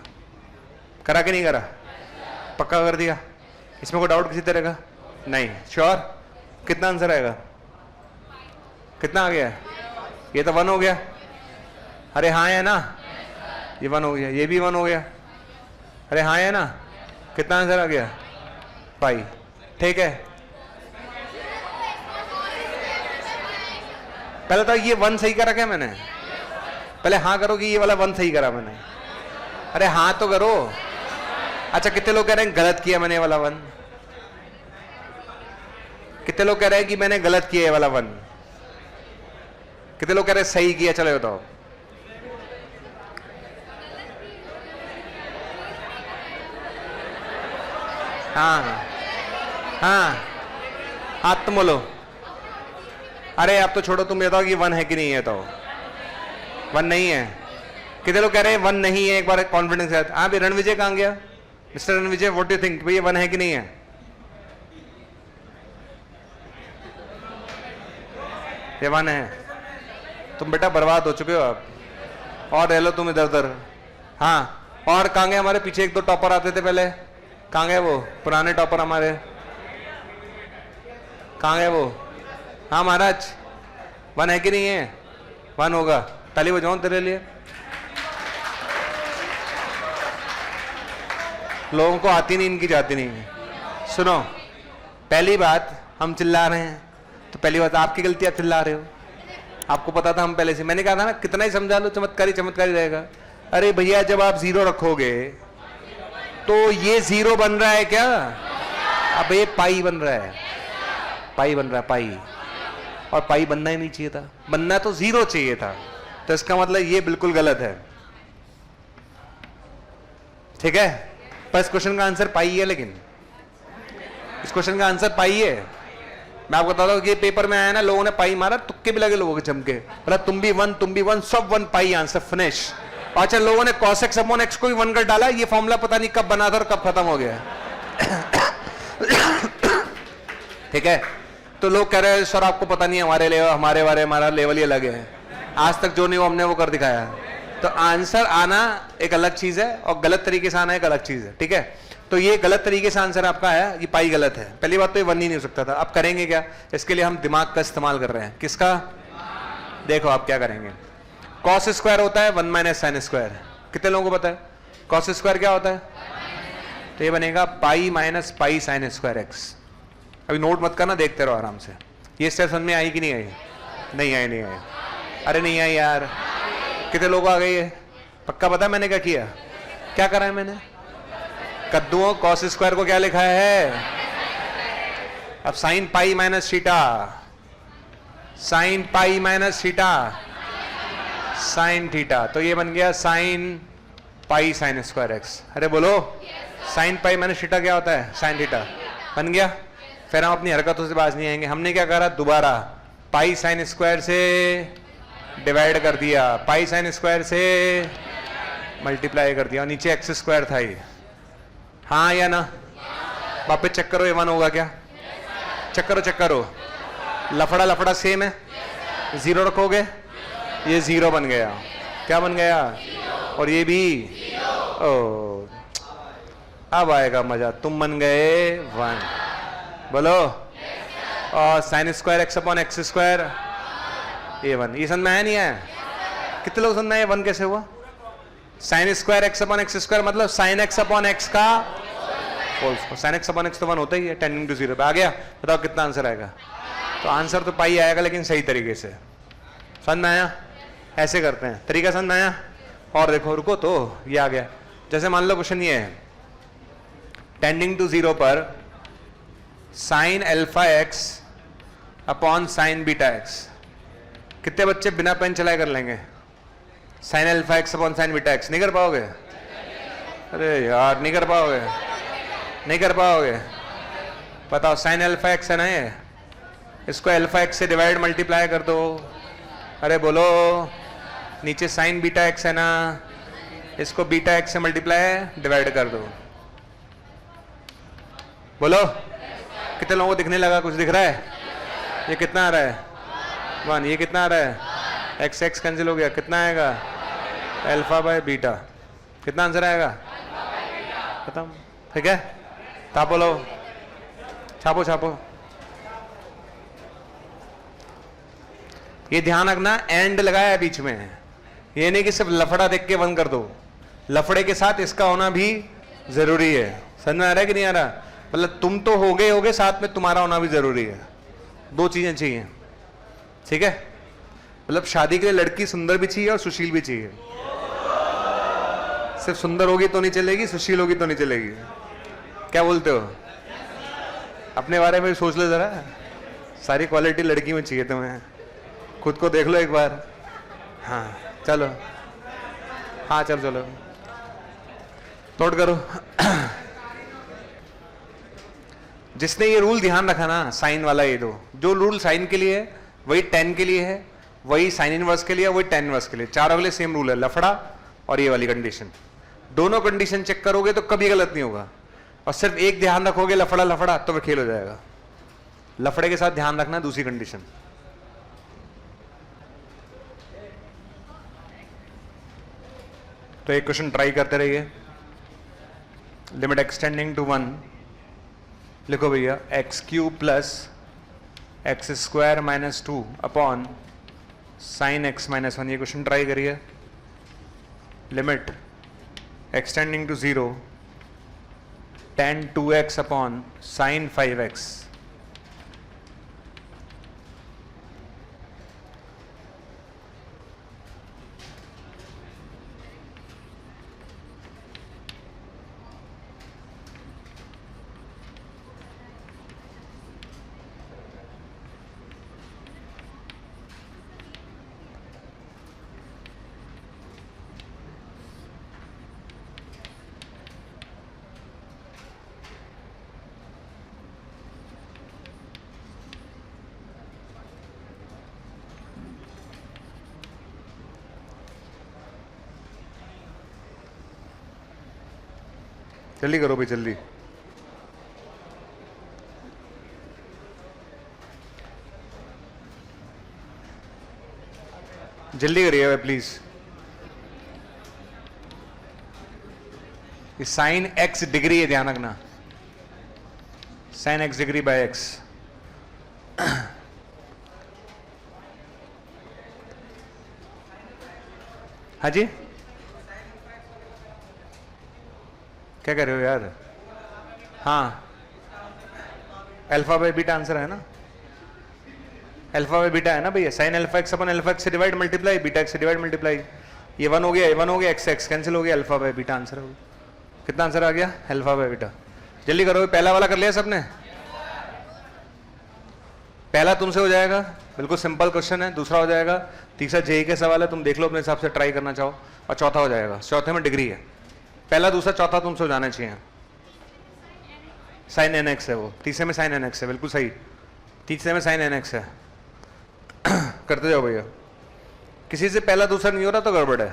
करा कि नहीं करा, पक्का कर दिया। इसमें कोई डाउट किसी तरह का नहीं, श्योर। कितना आंसर आएगा, कितना आ गया, ये तो 1 हो गया। अरे हाँ है ना, ये 1 हो गया, ये भी 1 हो गया। अरे हाँ है ना, कितना आंसर आ गया, पाई, ठीक है। पहले तो ये 1 सही करा क्या मैंने, पहले हाँ करो कि ये वाला 1 सही करा मैंने। अरे हाँ तो करो। अच्छा कितने लोग कह रहे हैं गलत किया मैंने ये वाला 1, कितने लोग कह रहे हैं कि मैंने गलत किया ये वाला 1, कितने लोग कह रहे हैं सही किया, चलो बताओ। हाँ हाँ हाथ तुम बोलो। अरे आप तो छोड़ो, तुम बताओ कि 1 है कि नहीं है। तो 1 नहीं है, कितने लोग कह रहे हैं 1 नहीं है, एक बार कॉन्फिडेंस है। हाँ भाई रणविजय कहाँ गया, mister Ranvijay, what do you think, भाई ये 1 है कि नहीं है। ये 1 है, तुम बेटा बर्बाद हो चुके हो आप, और रह लो तुम इधर उधर। हाँ और कहाँ गए हमारे पीछे 1-2 टॉपर आते थे पहले, कहाँ गए वो पुराने टॉपर हमारे, कहाँ गए वो। हाँ महाराज 1 है कि नहीं है, 1 होगा, ताली बजाओ तेरे लिए। लोगों को आती नहीं, इनकी जाती नहीं है। सुनो, पहली बात हम चिल्ला रहे हैं तो पहली बात आपकी गलती, आप चिल्ला रहे हो। आपको पता था हम पहले से, मैंने कहा था ना कितना ही समझा लो चमत्कारी चमत्कारी रहेगा। अरे भैया जब आप 0 रखोगे तो ये 0 बन रहा है क्या, अब ये पाई बन रहा है, पाई बन रहा है, पाई। और पाई बनना ही नहीं चाहिए था, बनना तो 0 चाहिए था। तो इसका मतलब ये बिल्कुल गलत है, ठीक है। पर इस क्वेश्चन का आंसर पाई है, लेकिन इस क्वेश्चन का आंसर पाई है। मैं आपको बताता हूँ कि पेपर में आया ना, लोगों ने पाई मारा, तुक्के भी लगे लोगों के चमके, बोला तुम भी 1 तुम भी 1, सब 1, पाई आंसर, फिनिश। अच्छा लोगों ने cos x अपॉन x को भी 1 कर डाला, ये फॉर्मूला पता नहीं कब बना था और कब खत्म हो गया, ठीक है। तो लोग कह रहे हैं सर आपको पता नहीं है, हमारे लेवल हमारा लेवल ही अलग है, आज तक जो नहीं हो हमने वो कर दिखाया। तो आंसर आना एक अलग चीज है और गलत तरीके से आना एक अलग चीज है, ठीक है। तो ये गलत तरीके से आंसर आपका आया, ये पाई गलत है। पहली बात तो ये 1 ही नहीं हो सकता था। अब करेंगे क्या, इसके लिए हम दिमाग का इस्तेमाल कर रहे हैं। किसका, देखो आप क्या करेंगे। कॉस स्क्वायर होता है 1 माइनस साइन स्क्वायर, कितने लोगों को पता है कॉस स्क्वायर क्या होता है। तो ये बनेगा pi minus pi sine square x. अभी नोट मत करना, देखते रहो आराम से। ये स्टेप समझ में आई कि नहीं आई, नहीं आई, नहीं आई, अरे नहीं आई यार। कितने लोग आ गए, पक्का पता है मैंने क्या किया, क्या करा है मैंने, कद्दुओं कॉस स्क्वायर को क्या लिखा है। अब sine pi minus theta, sine pi minus theta, sign theta, तो ये बन गया sine pi sine square x. अरे बोलो, साइन पाई माइनस थीटा क्या होता है, साइन थीटा, बन गया। फिर हम अपनी हरकतों से बाज नहीं आएंगे। हमने क्या करा, दोबारा पाई साइन स्क्वायर से डिवाइड कर दिया, पाई साइन स्क्वायर से मल्टीप्लाई कर दिया, और नीचे एक्स स्क्वायर था ये, हाँ या ना। वापस चेक करो, ये 1 होगा क्या, चेक करो चेक करो, लफड़ा लफड़ा सेम है, 0 रखोगे ये 0 बन गया, क्या बन गया, और ये भी ओ अब आएगा मजा, तुम बन गए 1, बोलो। और sign square X upon X square ये 1, ये समझ में आया नहीं आया? कितने लोग समझ में आया 1 कैसे हुआ? Sine square X upon X square मतलब साइन एक्स अपॉन एक्स का whole, sine X upon X तो 1 होता ही है, टेंडिंग टू 0 पे आ गया। बताओ कितना आंसर आएगा? तो आंसर तो पाई आएगा लेकिन सही तरीके से। समझ में आया? ऐसे करते हैं, तरीका समझ में आया? और देखो, रुको तो ये आ गया। जैसे मान लो क्वेश्चन ये है, टेंडिंग टू 0 पर sine alpha x upon sign beta x. कितने बच्चे बिना पेन चलाए कर लेंगे? Sine alpha x upon sign beta x नहीं कर पाओगे? अरे यार नहीं कर पाओगे, नहीं कर पाओगे। बताओ, साइन अल्फा एक्स है ना ये, इसको अल्फा एक्स से डिवाइड मल्टीप्लाई कर दो। अरे बोलो, नीचे साइन बीटा एक्स है ना, इसको बीटा एक्स से मल्टीप्लाई डिवाइड कर दो। बोलो, कितने लोगों को दिखने लगा? कुछ दिख रहा है? ये कितना आ रहा है? 1। ये कितना आ रहा है? एक्स एक्स कैंसिल हो गया, कितना आएगा? Alpha by beta. कितना आंसर आएगा? खत्म, ठीक है? छापो लो, छापो छापो। ये ध्यान रखना, एंड लगाया बीच में, ये नहीं कि सिर्फ लफड़ा देख के 1 कर दो, लफड़े के साथ इसका होना भी जरूरी है। समझ में आ रहा है कि नहीं आ रहा? मतलब तुम तो हो गए, साथ में तुम्हारा होना भी जरूरी है। 2 चीजें चाहिए, ठीक है? मतलब शादी के लिए लड़की सुंदर भी चाहिए और सुशील भी चाहिए। सिर्फ सुंदर होगी तो नहीं चलेगी, सुशील होगी तो नहीं चलेगी। क्या बोलते हो? अपने बारे में सोच लो जरा, सारी क्वालिटी लड़की में चाहिए तुम्हें। खुद को देख लो एक बार। हाँ चलो, हाँ चलो चलो नोट करो। जिसने ये रूल ध्यान रखा ना, साइन वाला, ये दो जो रूल साइन के लिए है वही tan के लिए है, वही साइन इनवर्स के लिए, वही tan इनवर्स के लिए। चारों के लिए सेम रूल है, लफड़ा और ये वाली कंडीशन। दोनों कंडीशन चेक करोगे तो कभी गलत नहीं होगा। और सिर्फ एक ध्यान रखोगे लफड़ा लफड़ा तो फिर खेल हो जाएगा। लफड़े के साथ ध्यान रखना दूसरी कंडीशन। तो एक क्वेश्चन ट्राई करते रहिए। लिमिट एक्सटेंडिंग टू 1, लिखो भैया X cube plus X square minus 2 upon sine X minus 1। ये क्वेश्चन ट्राई करिए। Limit x tending to 0 tan 2x upon sine 5x। जल्दी करो भाई, जल्दी। जल्दी करिए भाई प्लीज। ये साइन x डिग्री है, ध्यान रखना, sine x degree by x। हाँ जी, क्या कर रहे हो यार? हाँ, अल्फा बाय बीटा आंसर है ना, अल्फा बाय बीटा है ना भैया। Sine alpha x upon alpha x से डिवाइड मल्टीप्लाई, बीटा एक्स से डिवाइड मल्टीप्लाई। ये 1 हो गया, ये 1 हो गया, एक्स एक्स कैंसिल हो गया, अल्फा बाय बीटा आंसर हो गया। कितना आंसर आ गया? Alpha by beta. जल्दी करो, पहला वाला कर लिया सबने? पहला तुमसे हो जाएगा, बिल्कुल सिंपल क्वेश्चन है। दूसरा हो जाएगा, तीसरा जेई का सवाल है, तुम देख लो अपने हिसाब से, ट्राई करना चाहो। और चौथा हो जाएगा, चौथे में डिग्री है। पहला दूसरा चौथा तुमसे हो जाना चाहिए। साइन एन एक्स है वो, तीसरे में साइन एन एक्स है, बिल्कुल सही, तीसरे में साइन एन एक्स है। करते जाओ भैया। किसी से पहला दूसरा नहीं हो रहा तो गड़बड़ है।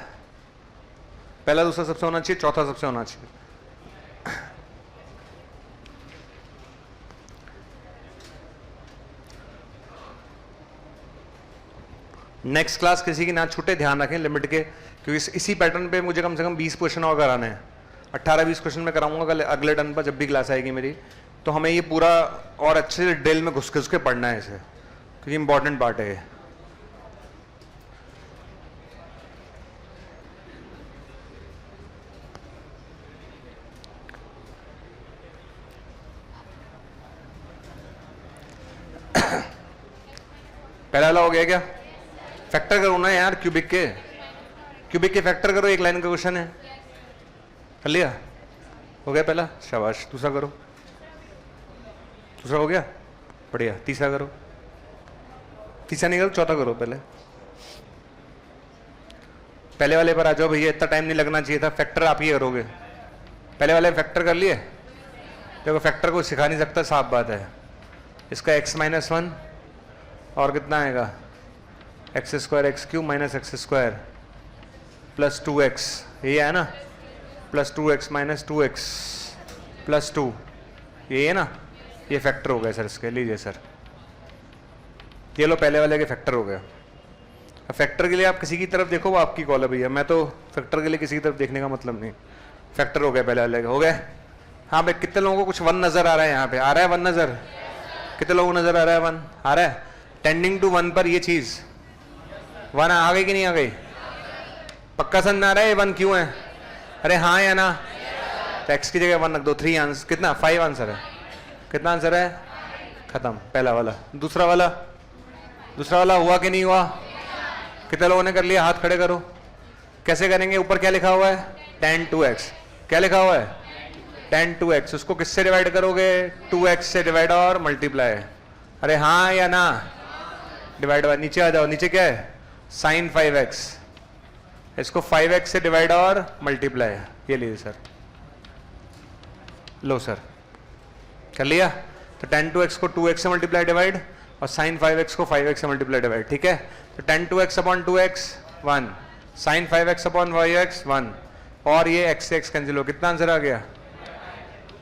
पहला दूसरा सबसे होना चाहिए, चौथा सबसे होना चाहिए। नेक्स्ट क्लास किसी की ना छूटे, ध्यान रखें लिमिट के, क्योंकि इसी पैटर्न पे मुझे कम से कम 20 क्वेश्चन और कराने हैं। 18-20 क्वेश्चन में कराऊंगा अगले टर्न पर जब भी क्लास आएगी मेरी। तो हमें ये पूरा और अच्छे से ड्रिल में घुस के पढ़ना है इसे, क्योंकि इंपॉर्टेंट पार्ट है ये। पहला वाला हो गया क्या? फैक्टर करो ना यार, क्यूबिक के फैक्टर करो, एक लाइन का क्वेश्चन है। कर लिया? हो गया पहला, शाबाश। दूसरा करो। दूसरा हो गया, बढ़िया। तीसरा करो। तीसरा नहीं करो, चौथा करो। पहले वाले पर आ जाओ भैया, इतना टाइम नहीं लगना चाहिए था। फैक्टर आप ही करोगे। पहले वाले फैक्टर कर लिए? देखो फैक्टर को सिखा नहीं सकता, साफ बात है। इसका x-1 और कितना आएगा, x² x³ minus x² plus 2x, ये है ना, plus 2x minus 2x plus 2, ये है ना, ये फैक्टर हो गया सर इसके। लीजिए सर, ये लो पहले वाले के फैक्टर हो गया। अब फैक्टर के लिए आप किसी की तरफ देखो, वो आपकी कॉल है भैया। मैं तो फैक्टर के लिए किसी की तरफ देखने का मतलब नहीं। फैक्टर हो गया पहले वाले का, हो गया। हाँ भाई, कितने लोगों को कुछ 1 नजर आ रहा है? यहाँ पे आ रहा है 1 नजर? कितने लोगों को नजर आ रहा है 1? आ रहा है? टेंडिंग टू 1 पर ये चीज 1 आ गई कि नहीं आ गई? पक्का समझ आ रहा है ये 1 क्यों है? अरे हाँ या ना? तो x की जगह 1 रख दो। 3 आंसर, कितना 5 आंसर है। कितना आंसर है? खत्म पहला वाला। दूसरा वाला हुआ कि नहीं हुआ? कितने लोगों ने कर लिया? हाथ खड़े करो। कैसे करेंगे? ऊपर क्या लिखा हुआ है? tan 2x। क्या लिखा हुआ है? tan 2x। उसको किससे डिवाइड करोगे? 2x से डिवाइड और मल्टीप्लाई। अरे हाँ या ना? डिवाइड बाय, नीचे आ जाओ। नीचे क्या है? sin 5x। इसको 5x से डिवाइड और मल्टीप्लाई। ये लीजिए सर, लो सर, कर लिया? तो tan 2x को 2x से मल्टीप्लाई डिवाइड और sin 5x को 5x से मल्टीप्लाई डिवाइड। ठीक है? तो tan 2x upon 2x 1, sin 5x upon 5x 1, और ये x से x कैंसिल हो। कितना आंसर आ गया?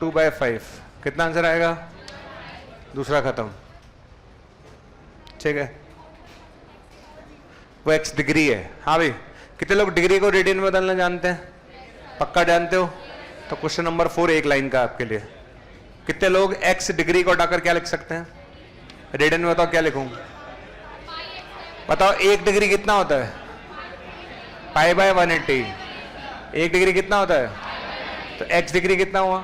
2/5। कितना आंसर आएगा? दूसरा खत्म। ठीक है? वो x डिग्री है। हाँ भाई, कितने लोग डिग्री को रेडियन में बदलना जानते हैं? पक्का जानते हो? तो क्वेश्चन नंबर 4 एक लाइन का आपके लिए। कितने लोग x डिग्री को हटाकर क्या लिख सकते हैं? रेडियन में बताओ क्या लिखूं? बताओ 1 डिग्री कितना होता है? π/180। 1 डिग्री कितना होता है? तो x डिग्री कितना हुआ?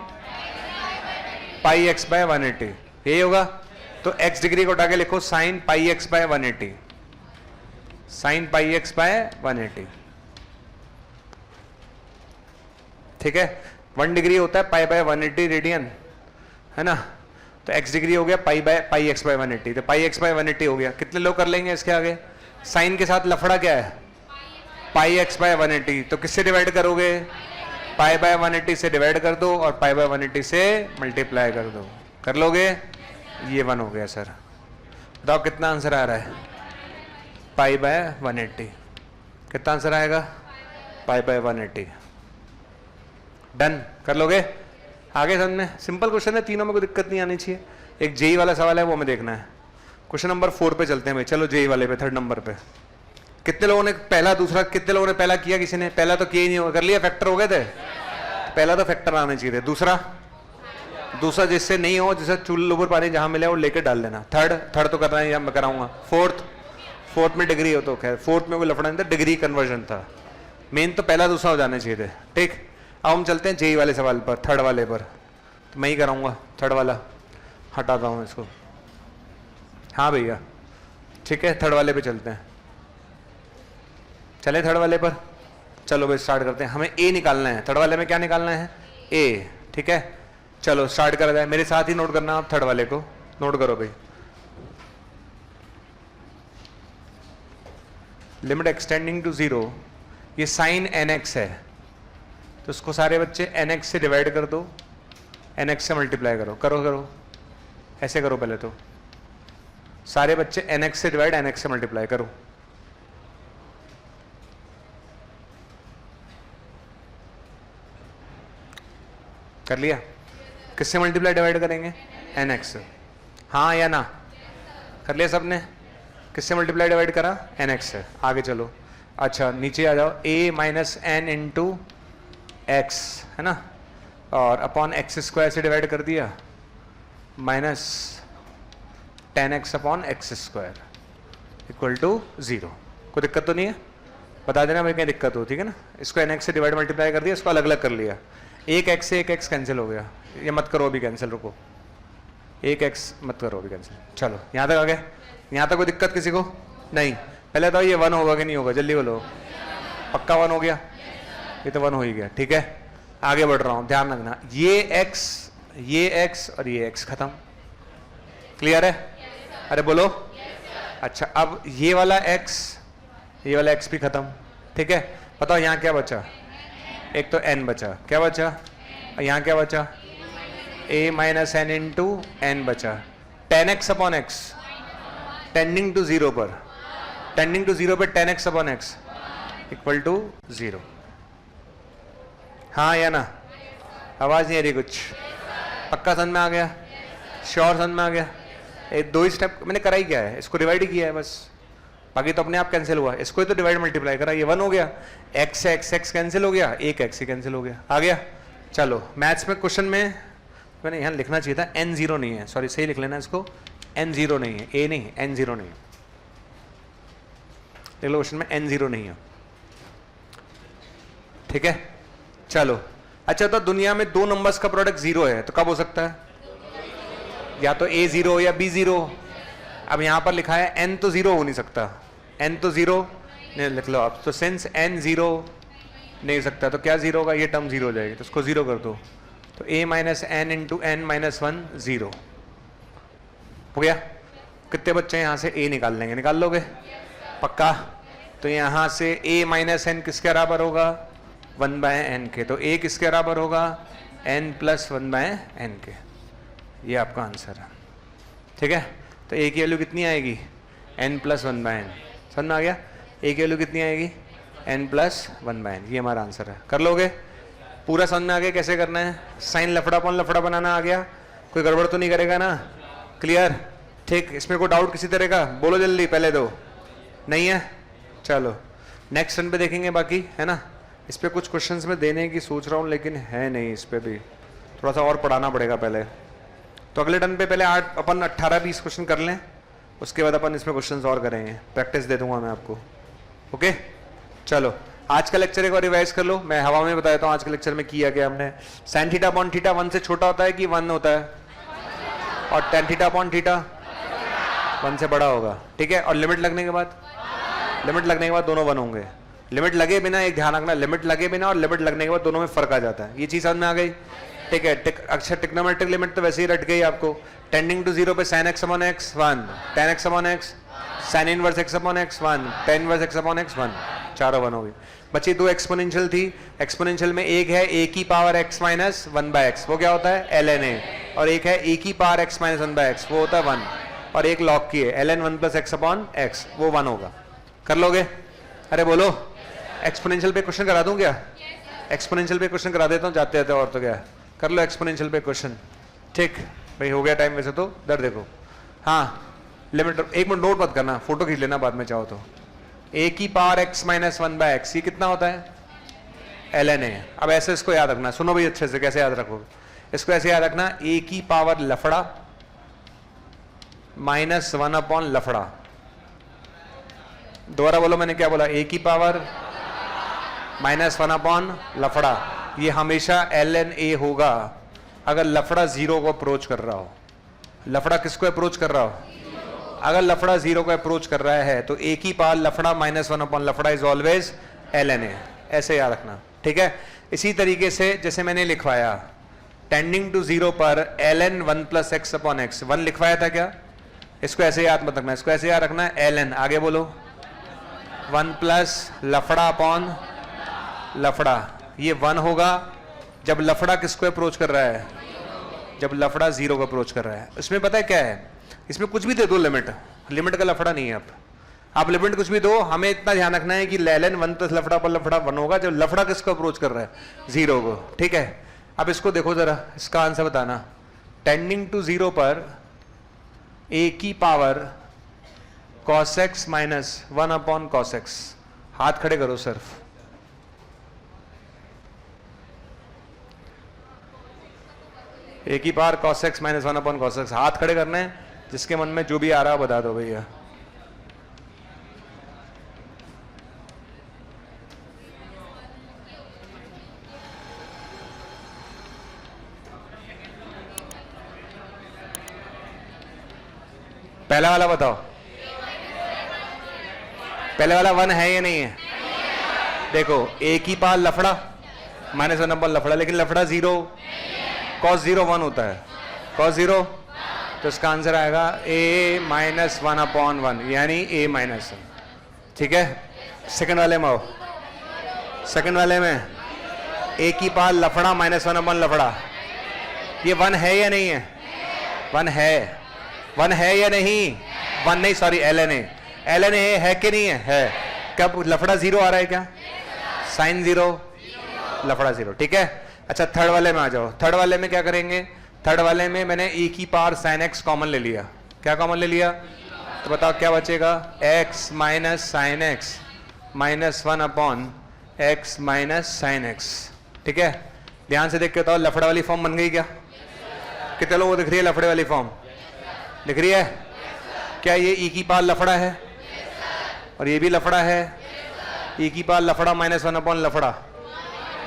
πx/180। यही होगा। तो x डिग्री को उठा के लिखो sin πx/180। sin πx/180। ठीक है? 1 डिग्री होता है π/180 रेडियन, है ना? तो x डिग्री हो गया πx/180। तो πx/180 हो गया। कितने लोग कर लेंगे इसके आगे? साइन के साथ लफड़ा क्या है? πx/180। तो किससे डिवाइड करोगे? π/180 से डिवाइड कर दो और π/180 से मल्टीप्लाई कर दो। कर लोगे? ये 1 हो गया सर। बताओ कितना आंसर आ रहा है? π/180। कितना आंसर आएगा? π/180। डन। कर लोगे? आगे समझ में? सिंपल क्वेश्चन है, तीनों में कोई दिक्कत नहीं आनी चाहिए। एक जेई वाला सवाल है, वो हमें देखना है। क्वेश्चन नंबर 4 पे चलते हैं भाई। चलो जेई वाले पे, 3rd नंबर पे। कितने लोगों ने पहला, दूसरा, कितने लोगों ने पहला किया? किसी ने पहला तो किया ही नहीं होगा। कर लिया? फैक्टर हो गए थे? पहला तो फैक्टर आने चाहिए थे। दूसरा जिससे नहीं हो, जिससे चूल्हे ऊपर पानी जहां मिले वो लेकर डाल देना। थर्ड तो करना है, मैं कराऊंगा। फोर्थ में डिग्री हो तो खैर, फोर्थ में कोई लफड़ा नहीं था, डिग्री कन्वर्जन था। मेन तो पहला दूसरा हो जाने चाहिए थे। ठीक, अब हम चलते हैं जेई वाले सवाल पर, 3rd वाले पर। तो मैं ही कराऊंगा 3rd वाला। हटाता हूं इसको। हाँ भैया, ठीक है, 3rd वाले पे चलते हैं। चले 3rd वाले पर। चलो भाई स्टार्ट करते हैं। हमें ए निकालना है। 3rd वाले में क्या निकालना है? ए। ठीक है, चलो स्टार्ट करा जाए। मेरे साथ ही नोट करना आप 3rd वाले को। नोट करो भाई। लिमिट एक्सटेंडिंग टू 0, ये साइन nx है, तो उसको सारे बच्चे nx से डिवाइड कर दो, nx से मल्टीप्लाई करो। करो ऐसे करो। पहले तो सारे बच्चे nx से डिवाइड nx से मल्टीप्लाई करो। कर लिया? किससे मल्टीप्लाई डिवाइड करेंगे? nx से। हाँ या ना? कर लिया सबने? किससे मल्टीप्लाई डिवाइड करा, एन एक्स से। आगे चलो, अच्छा नीचे आ जाओ, a minus N into X है ना, और अपॉन एक्स स्क्वायर से डिवाइड कर दिया, minus 10x upon X square equal to 0। कोई दिक्कत तो नहीं है, बता देना भाई कहीं दिक्कत हो, ठीक है ना। इसको एन एक्स से डिवाइड मल्टीप्लाई कर दिया, इसको अलग अलग कर लिया, एक एक्स से एक एक्स कैंसिल हो गया, ये मत करो अभी कैंसिल, रुको, एक एक्स मत करो अभी कैंसिल। चलो यहाँ तक आ गए, यहाँ तक कोई दिक्कत किसी को नहीं। पहले तो ये 1 होगा कि नहीं होगा, जल्दी बोलो, पक्का 1 हो गया, ये तो 1 हो ही गया, ठीक है। आगे बढ़ रहा हूँ, ध्यान रखना, ये x और ये x खत्म, क्लियर है, अरे बोलो, अच्छा अब ये वाला x भी खत्म, ठीक है। बताओ यहाँ क्या बचा, एक तो n बचा, क्या बचा, और यहाँ क्या बचा, a minus N into N बचा, 10x upon x tending to 0 पर, टेंडिंग टू 0 पे 10x upon x equal to 0। हाँ या ना, आवाज नहीं आ रही कुछ, पक्का समझ में आ गया, श्योर समझ में आ गया। एक 2 ही स्टेप मैंने करा ही क्या है, इसको डिवाइड ही किया है बस, बाकी तो अपने आप कैंसिल हुआ, इसको ही तो डिवाइड मल्टीप्लाई करा, ये 1 हो गया, x से x कैंसिल हो गया, एक x ही कैंसिल हो गया, आ गया। चलो मैथ्स में क्वेश्चन में मैंने यहाँ लिखना चाहिए था n0 नहीं है, सॉरी सही लिख लेना इसको, n0 नहीं है, a नहीं n0 नहीं है, देख लो क्वेश्चन में n0 नहीं है, ठीक है। चलो अच्छा, तो दुनिया में 2 नंबर्स का प्रोडक्ट 0 है, तो कब हो सकता है, या तो a0 या b0। अब यहां पर लिखा है n तो 0 हो नहीं सकता, n तो 0 नहीं, लिख लो आप, तो सिंस n 0 नहीं हो सकता, तो क्या 0 होगा, ये टर्म 0 हो जाएगी, तो उसको 0 कर दो, तो a minus N into N minus 1 0 हो गया। कितने बच्चे यहां से a निकाल लेंगे, निकाल लोगे पक्का, तो यहां से a माइनस एन किसके बराबर होगा, 1 बाय एन के, तो a किसके बराबर होगा, n प्लस 1 बाय एन के, ये आपका आंसर है, ठीक है। तो a की वैल्यू कितनी आएगी, n प्लस 1 बाय एन, समझ में आ गया, a की वैल्यू कितनी आएगी, n प्लस 1 बाय एन, ये हमारा आंसर है। कर लोगे, पूरा समझ में आ गया कैसे करना है, साइन लफड़ा पन लफड़ा बनाना आ गया, कोई गड़बड़ तो नहीं करेगा ना, क्लियर, ठीक। इसमें कोई डाउट किसी तरह का, बोलो जल्दी, पहले दो, नहीं है, चलो नेक्स्ट टर्न पे देखेंगे बाकी, है ना। इस पर कुछ क्वेश्चंस में देने की सोच रहा हूँ, लेकिन है नहीं, इस पर भी थोड़ा सा और पढ़ाना पड़ेगा पहले, तो अगले टर्न पे पहले अपन 18-20 क्वेश्चन कर लें, उसके बाद अपन इसमें क्वेश्चंस और करेंगे, प्रैक्टिस दे दूंगा मैं आपको, ओके। चलो आज का लेक्चर एक बार रिवाइज कर लो, मैं हवा में बता देता हूँ आज के लेक्चर में किया गया हमने। साइन थीटा अपॉन थीटा 1 से छोटा होता है कि 1 होता है, और टेन थीटा अपॉन थीटा 1 से बड़ा होगा, ठीक है। और लिमिट लगने के बाद दोनों 1 होंगे, लिमिट लगे बिना, एक ध्यान रखना, लिमिट लगे बिना और लिमिट लगने के बाद दोनों में फर्क आ जाता है, ये चीज समझ में आ गई, ठीक है। अच्छा ट्रिग्नोमेट्रिक लिमिट तो वैसे ही रट गई आपको, टेंडिंग टू 0 पे sin x upon x 1, tan x upon x, sin inverse x upon x 1, tan inverse x upon x 1, चारों 1 हो गई। बची 2 एक्सपोनेंशियल थी, एक्सपोनेंशियल में एक है a की power x minus 1 by x, वो क्या होता है ln a, और एक है a की power x minus 1 by x, वो होता है 1, और एक लॉग की है ln 1 plus x upon x, वो 1 होगा। कर लोगे, अरे बोलो, एक्सपोनेंशियल पे क्वेश्चन करा दूं क्या, एक्सपोनेंशियल पे क्वेश्चन करा देता हूँ जाते जाते, और तो क्या, कर लो एक्सपोनेंशियल पे क्वेश्चन, ठीक भाई, हो गया टाइम वैसे तो, दर देखो, हाँ लिमिट, एक मिनट नोट मत करना, फोटो खींच लेना बाद में चाहो तो, a की power x minus 1 by x, ये कितना होता है ln a। अब ऐसे इसको याद रखना, सुनो भाई अच्छे से, कैसे याद रखोगे इसको, ऐसे याद रखना, a की पावर लफड़ा माइनस 1 अपॉन लफड़ा, दोबारा बोलो मैंने क्या बोला, a की पावर माइनस 1 अपॉन लफड़ा, ये हमेशा ln a होगा अगर लफड़ा 0 को अप्रोच कर रहा हो। लफड़ा किसको अप्रोच कर रहा हो, अगर लफड़ा 0 को अप्रोच कर रहा है तो a की पावर लफड़ा माइनस 1 अपॉन लफड़ा इज ऑलवेज ln a, ऐसे याद रखना, ठीक है। इसी तरीके से जैसे मैंने लिखवाया टेंडिंग टू 0 पर ln 1 plus x upon x, 1 लिखवाया था क्या, इसको ऐसे याद मत रखना, इसको ऐसे याद रखना ln, आगे बोलो 1 प्लस लफड़ा अपॉन लफड़ा, ये 1 होगा जब लफड़ा किसको अप्रोच कर रहा है, जब लफड़ा 0 को अप्रोच कर रहा है। इसमें पता है क्या है, इसमें कुछ भी दे दो लिमिट, लिमिट का लफड़ा नहीं है, आप लिमिट कुछ भी दो, हमें इतना ध्यान रखना है कि ln 1 प्लस लफड़ा पर लफड़ा 1 होगा जब लफड़ा किसको अप्रोच कर रहा है, 0 को, ठीक है। अब इसको देखो जरा, इसका आंसर बताना, टेंडिंग टू 0 पर a की power cos x minus 1 upon cos x। हाथ खड़े करो सिर्फ। एक ही बार cos x minus 1 upon cos x, हाथ खड़े करने हैं, जिसके मन में जो भी आ रहा है बता दो भैया। पहला वाला बताओ, पहले वाला 1 है या नहीं है? देखो एक ही पार लफड़ा माइनस 1 अपॉन लफड़ा, लेकिन लफड़ा 0, cos 0 1 होता है, cos 0, तो इसका आंसर आएगा a माइनस 1 अपॉन 1, यानी a माइनस 1। ठीक है, सेकंड वाले में आओ। सेकंड वाले में एक ही पार लफड़ा माइनस 1 अपॉन लफड़ा, ये 1 है या नहीं है? 1 है, 1 है या नहीं? 1 नहीं, sorry, ln a, ln a है कि नहीं है? है। कब लफड़ा 0 आ रहा है क्या? साइन 0, लफड़ा 0। ठीक है, अच्छा थर्ड वाले में आ जाओ। थर्ड वाले में क्या करेंगे? थर्ड वाले में मैंने e की पावर साइन x कॉमन ले लिया। क्या कॉमन ले लिया? तो बताओ क्या बचेगा? x minus sine x minus 1 upon x minus sine x। ठीक है, ध्यान से देख के बताओ लफड़ा वाली फॉर्म बन गई क्या? कितने लोगों को दिख रही है लफड़े वाली फॉर्म? दिख रही है? क्या ये e की पावर लफड़ा है? और ये भी लफड़ा है? e की पावर लफड़ा माइनस 1 अपॉन लफड़ा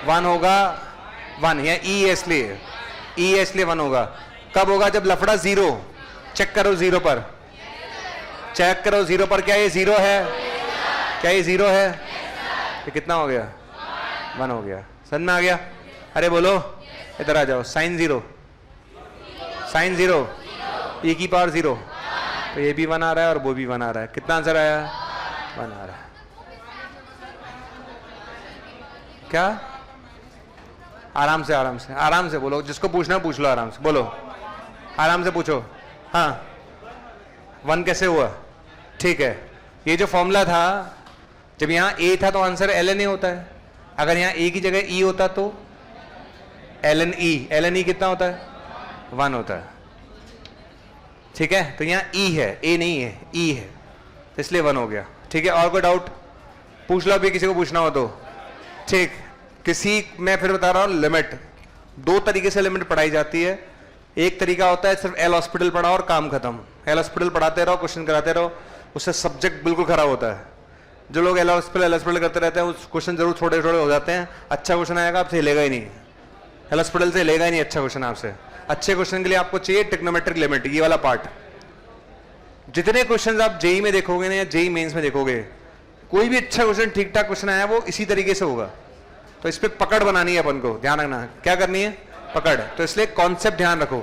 1 होगा, 1 या e है इसलिए, e है इसलिए 1 होगा। कब होगा? जब लफड़ा 0। चेक करो 0 पर, चेक करो 0 पर, क्या ये 0 है? क्या ये 0 है? ये कितना हो गया? 1 हो गया। समझ में आ गया? अरे बोलो, इधर आ जाओ। साइन 0, साइन 0, e की पावर 0, तो ये भी 1 आ रहा है और वो भी 1 आ रहा है। कितना आंसर आया? 1 आ रहा है। क्या? आराम से, आराम से, आराम से बोलो, जिसको पूछना पूछ लो, आराम से बोलो, आराम से पूछो। हाँ, 1 कैसे हुआ? ठीक है, ये जो फॉर्मूला था, जब यहाँ a था तो आंसर ln a होता है। अगर यहाँ a की जगह e होता तो ln e, ln e कितना होता है? 1 होता है। ठीक है, तो यहाँ e है, a नहीं है, e है, तो इसलिए 1 हो गया। ठीक है, और कोई डाउट? पूछ लो अभी, किसी को पूछना हो तो। ठीक, किसी, मैं फिर बता रहा हूँ, लिमिट 2 तरीके से लिमिट पढ़ाई जाती है। एक तरीका होता है सिर्फ एल हॉस्पिटल पढ़ाओ और काम खत्म। एल हॉस्पिटल पढ़ाते रहो, क्वेश्चन कराते रहो, उससे सब्जेक्ट बिल्कुल खराब होता है। जो लोग एल हॉस्पिटल करते रहते हैं, उस क्वेश्चन जरूर छोटे छोटे हो जाते हैं। अच्छा क्वेश्चन आएगा आपसे हिलेगा ही नहीं, एल हॉस्पिटल से हिलेगा ही नहीं अच्छा क्वेश्चन आपसे। अच्छे क्वेश्चन के लिए आपको चाहिए ट्रिग्नोमेट्रिक लिमिट, ये वाला पार्ट। जितने क्वेश्चन आप जेई में देखोगे ना या जेई मेंस में देखोगे, कोई भी अच्छा क्वेश्चन, ठीक ठाक क्वेश्चन आया वो इसी तरीके से होगा। तो इस पे पकड़ बनानी है अपन को, ध्यान रखना। क्या करनी है? पकड़। तो इसलिए कॉन्सेप्ट ध्यान रखो।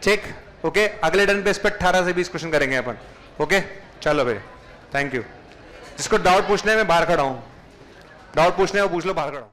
ठीक, ओके। अगले टर्न पे इस पे 18 से 20 क्वेश्चन करेंगे अपन। ओके, चलो भाई, थैंक यू। जिसको डाउट पूछने में बाहर खड़ा हूं, डाउट पूछने वो पूछ लो, बाहर खड़ा हूं।